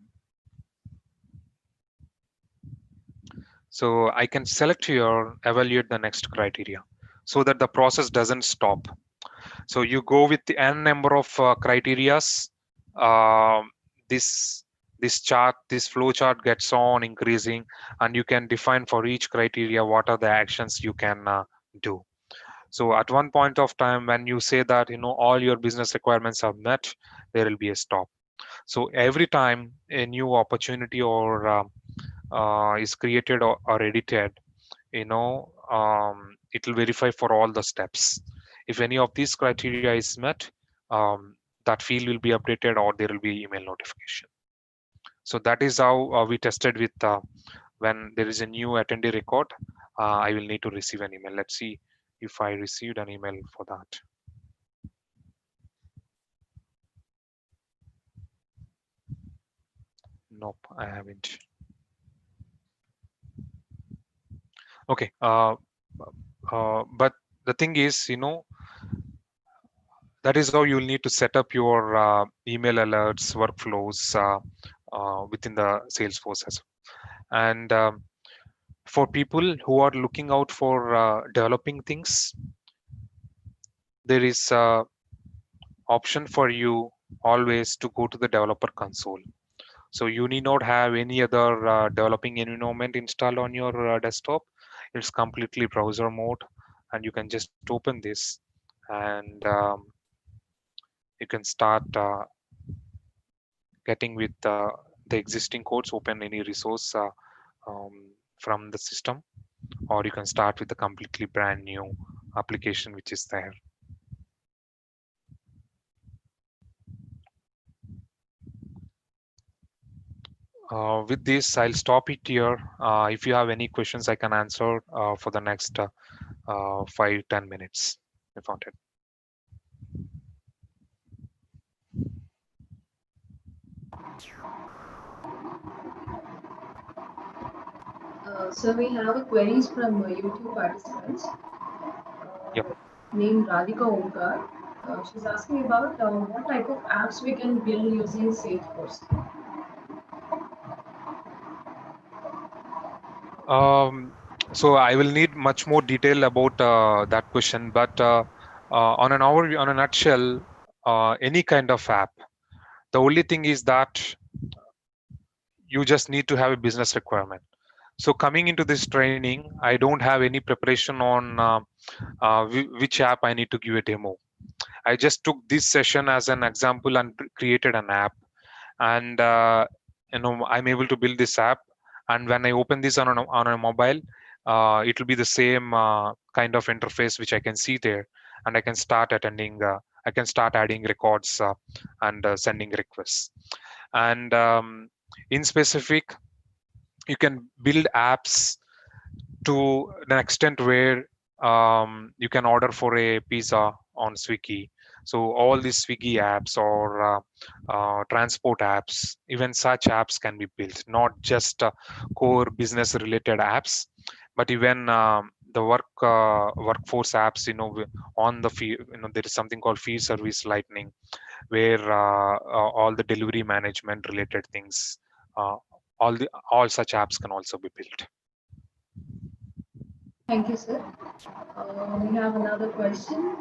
So I can select here, evaluate the next criteria, so that the process doesn't stop. So you go with the n number of criterias. This flow chart gets on increasing, and you can define for each criteria what are the actions you can do. So at one point of time, when you say that all your business requirements are met, there will be a stop. So every time a new opportunity or is created or edited, it will verify for all the steps. If any of these criteria is met, that field will be updated or there will be email notification. So that is how we tested with when there is a new attendee record, I will need to receive an email. Let's see if I received an email for that. Nope, I haven't. Okay, but the thing is, that is how you'll need to set up your email alerts workflows within the Salesforce as well. And for people who are looking out for developing things, there is option for you always to go to the developer console. So you need not have any other developing environment installed on your desktop. It's completely browser mode, and you can just open this and you can start getting with the existing codes, open any resource from the system, or you can start with a completely brand new application which is there. With this, I'll stop it here. If you have any questions, I can answer for the next 5-10 minutes if wanted. So we have queries from YouTube participants. Yep. Named Radhika Omkar. She's asking about what type of apps we can build using Salesforce. So I will need much more detail about that question, but on an overview, on a nutshell, any kind of app. The only thing is that you just need to have a business requirement. So coming into this training, I don't have any preparation on which app I need to give a demo. I just took this session as an example and created an app, and I'm able to build this app. And when I open this on a mobile, it will be the same kind of interface which I can see there, and I can start attending. I can start adding records and sending requests. And in specific, you can build apps to an extent where you can order for a pizza on Swiggy. So all these Swiggy apps or transport apps, even such apps can be built, not just core business related apps, but even the workforce apps. On the field, there is something called field service lightning, where all the delivery management related things, uh, all such apps can also be built. Thank you, sir. We have another question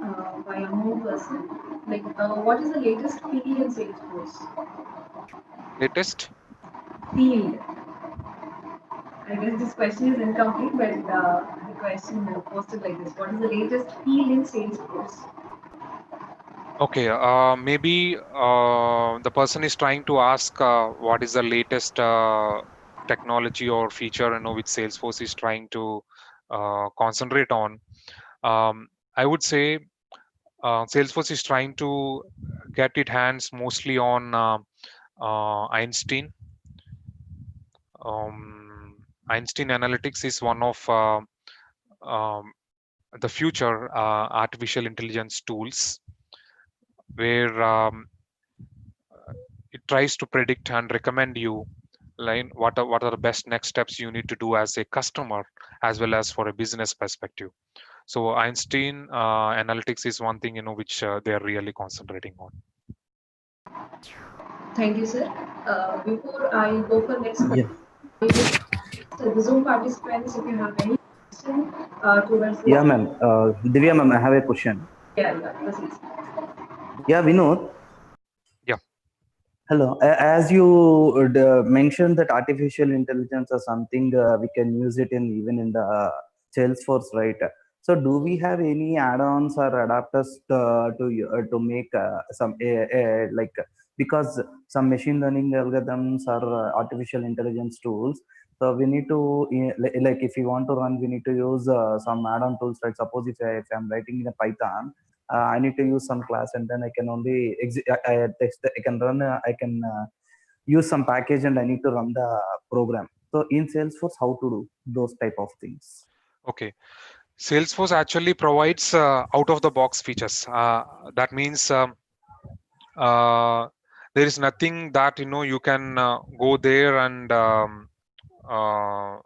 by a new person. Like, what is the latest field in Salesforce? Latest. Field. I guess this question is incomplete, but the question posted like this: what is the latest field in Salesforce? Okay, maybe the person is trying to ask what is the latest technology or feature, which Salesforce is trying to concentrate on. I would say Salesforce is trying to get its hands mostly on Einstein. Einstein Analytics is one of um, the future artificial intelligence tools, where it tries to predict and recommend you like what are the best next steps you need to do as a customer, as well as for a business perspective. So Einstein Analytics is one thing which they are really concentrating on. Thank you, sir. Before I go for next Yeah, question, I would the Zoom participants, if you have any question towards this, yeah, ma'am. Divya, ma'am, I have a question. yeah, proceed. Yeah, Vinod. Yeah. Hello. As you mentioned that artificial intelligence is something we can use it in even in the Salesforce, right? So, do we have any add-ons or adapters to make some like because some machine learning algorithms or artificial intelligence tools? So we need to like if we want to run, we need to use some add-on tools, right? Suppose if I'm writing in a Python, I need to use some class, and then I can only I can run I can use some package, and I need to run the program. So in Salesforce, how to do those type of things? Okay. Salesforce actually provides out of the box features. That means uh, there is nothing that you can go there and uh,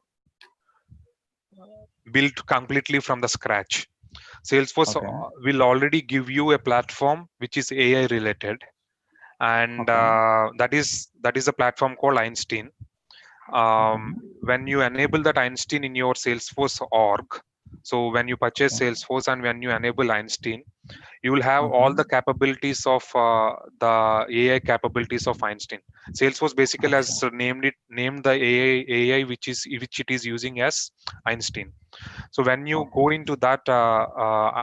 build completely from the scratch. Salesforce Okay, will already give you a platform which is AI related, and okay, that is a platform called Einstein. okay, When you enable that Einstein in your Salesforce org, so when you purchase okay, Salesforce and when you enable Einstein, you will have okay, all the capabilities of the AI capabilities of Einstein. Salesforce basically okay, has named the AI which it is using as Einstein. So when you okay, go into that,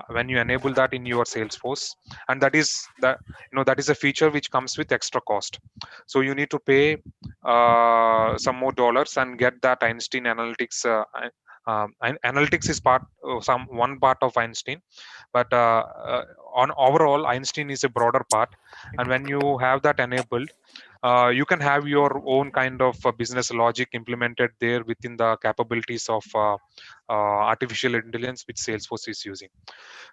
when you enable that in your Salesforce, and that is a feature which comes with extra cost. So you need to pay some more dollars and get that Einstein Analytics. Analytics is some one part of Einstein, but on overall Einstein is a broader part. And when you have that enabled, you can have your own kind of business logic implemented there within the capabilities of artificial intelligence which Salesforce is using.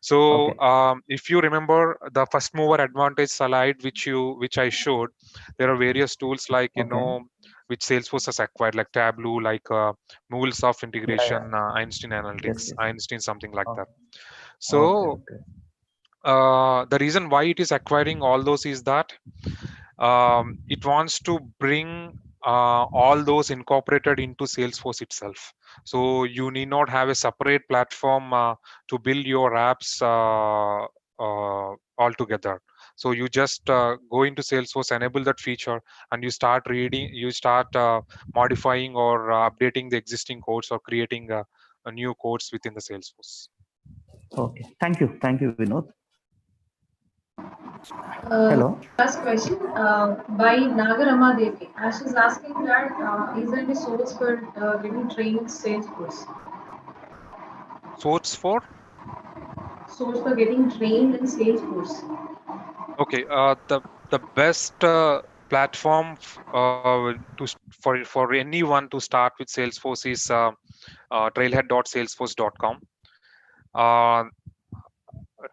So okay, if you remember the first mover advantage slide which I showed, there are various tools like okay. which Salesforce has acquired, like Tableau, like MuleSoft Yeah, yeah. integration, Einstein Yes, Analytics, yes. Einstein something like Oh, that. okay, So okay, the reason why it is acquiring all those is that it wants to bring all those incorporated into Salesforce itself. So you need not have a separate platform to build your apps altogether. So you just go into Salesforce, enable that feature, and you start reading, you start modifying or updating the existing codes or creating a new codes within the Salesforce. Okay. Thank you, Vinod. Uh, Hello. Last question by Nagarama Devi. She's asking that is there any source for getting trained in Salesforce? Source for. Source for getting trained in Salesforce. Okay, the best platform for anyone to start with Salesforce is trailhead.salesforce.com. Uh,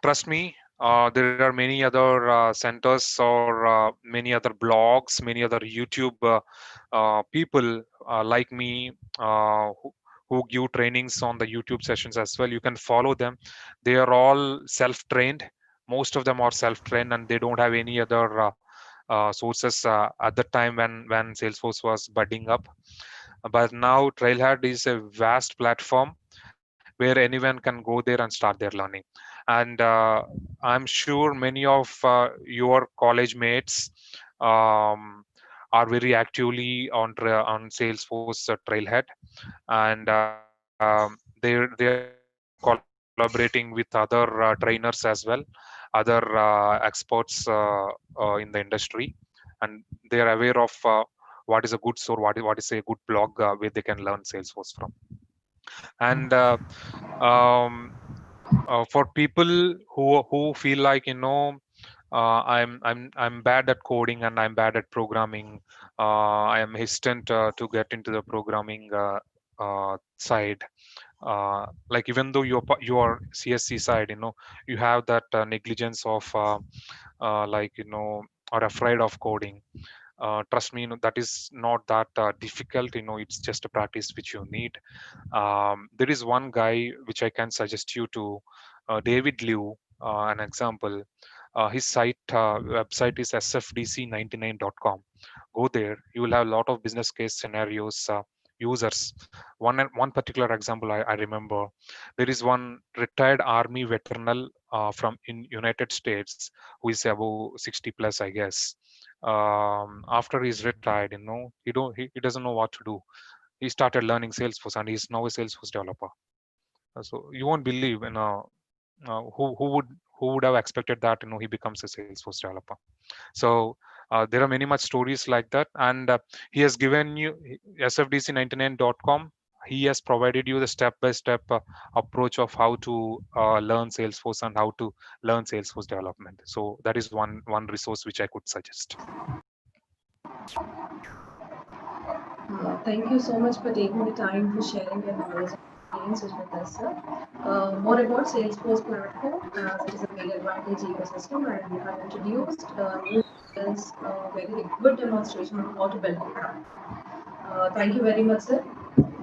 Trust me, there are many other centers or many other blogs, many other YouTube people like me who give trainings on the YouTube sessions as well. You can follow them. They are all self-trained. Most of them are self-trained, and they don't have any other sources at the time when Salesforce was budding up. But now Trailhead is a vast platform where anyone can go there and start their learning. And I'm sure many of your college mates are very actively on Salesforce Trailhead, and they are collaborating with other trainers as well, other experts in the industry, and they are aware of what is a good source, what is a good blog where they can learn Salesforce from. And um, for people who feel like, I'm bad at coding and I'm bad at programming, I am hesitant to get into the programming side. Like, even though you are CSC side, you have that negligence of like, are afraid of coding. Trust me, that is not that difficult. It's just a practice which you need. There is one guy which I can suggest you to, David Liu, an example. His website is sfdc99.com. Go there, you will have a lot of business case scenarios, users. One particular example I remember. There is one retired army veteran from in United States who is above 60 plus, I guess. After he's retired, he doesn't know what to do. He started learning Salesforce, and he's now a Salesforce developer. So you won't believe, who would have expected that, he becomes a Salesforce developer. So there are many much stories like that, and he has given you sfdc99.com. He has provided you the step-by-step approach of how to learn Salesforce and how to learn Salesforce development. So that is one resource which I could suggest. Thank you so much for taking the time for sharing your knowledge and experiences with us, sir. More about Salesforce Platform, as it is a big advantage ecosystem, and you have introduced new skills, very good demonstration on how to build it. Thank you very much, sir.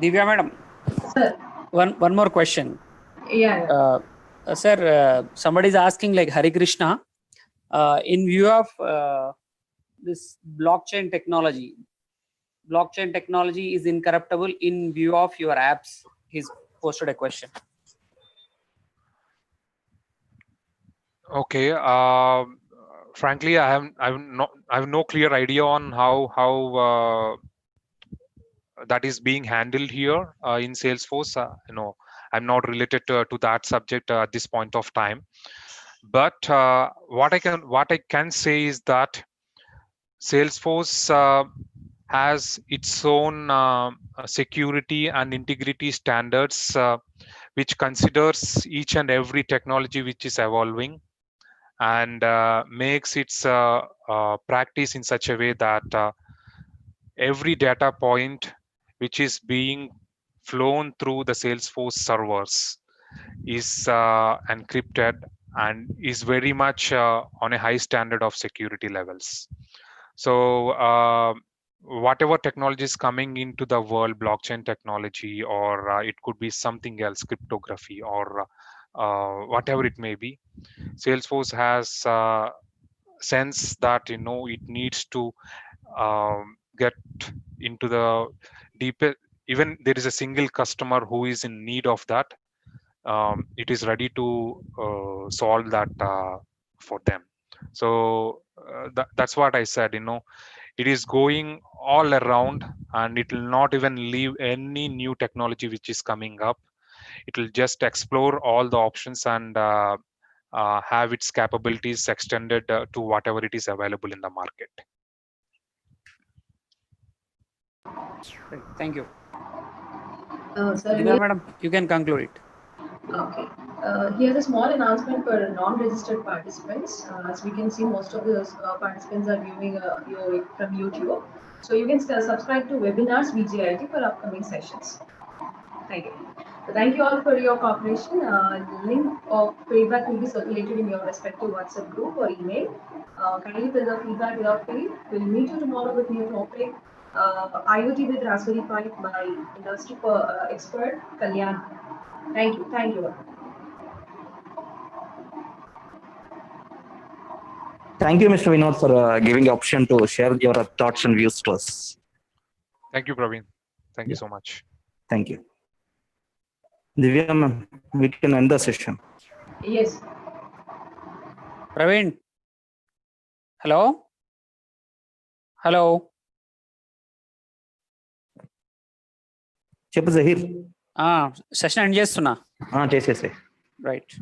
Divya madam, Sir, one more question. yeah. Sir, somebody is asking, like Hari Krishna, in view of this blockchain technology is incorruptible in view of your apps. He's posted a question. Okay. Frankly, I have no clear idea on how that is being handled here in Salesforce. I'm not related to that subject at this point of time. But what I can say is that Salesforce has its own security and integrity standards, which considers each and every technology which is evolving, and makes its practice in such a way that every data point which is being flown through the Salesforce servers is encrypted and is very much on a high standard of security levels. So whatever technology is coming into the world, blockchain technology, or it could be something else, cryptography, or whatever it may be, Salesforce has sense that it needs to get into the deeper. Even there is a single customer who is in need of that, it is ready to solve that for them. So that's what I said. It is going all around, and it will not even leave any new technology which is coming up. It will just explore all the options and have its capabilities extended to whatever it is available in the market. Right. Thank you. Sir, Divya madam, you can conclude it. okay. Here's a small announcement for non-registered participants. As we can see, most of the participants are viewing you from YouTube. So you can subscribe to webinars VGIT for upcoming sessions. Thank you. So thank you all for your cooperation. Link of feedback will be circulated in your respective WhatsApp group or email. Kindly fill the feedback without fail. We'll meet you tomorrow with new topic. IoT with Raspberry Pi by industry expert Kalyan. Thank you. Thank you. Thank you, Mr. Vinod, for giving the option to share your thoughts and views to us. Thank you, Praveen. Thank you Yeah. so much. Thank you. Divya, ma'am, we can end the session. Yes. Praveen. Hello. Hello. చెప్పు Zaheer. Session end చేస్తున్నా. చేసేసే. Right.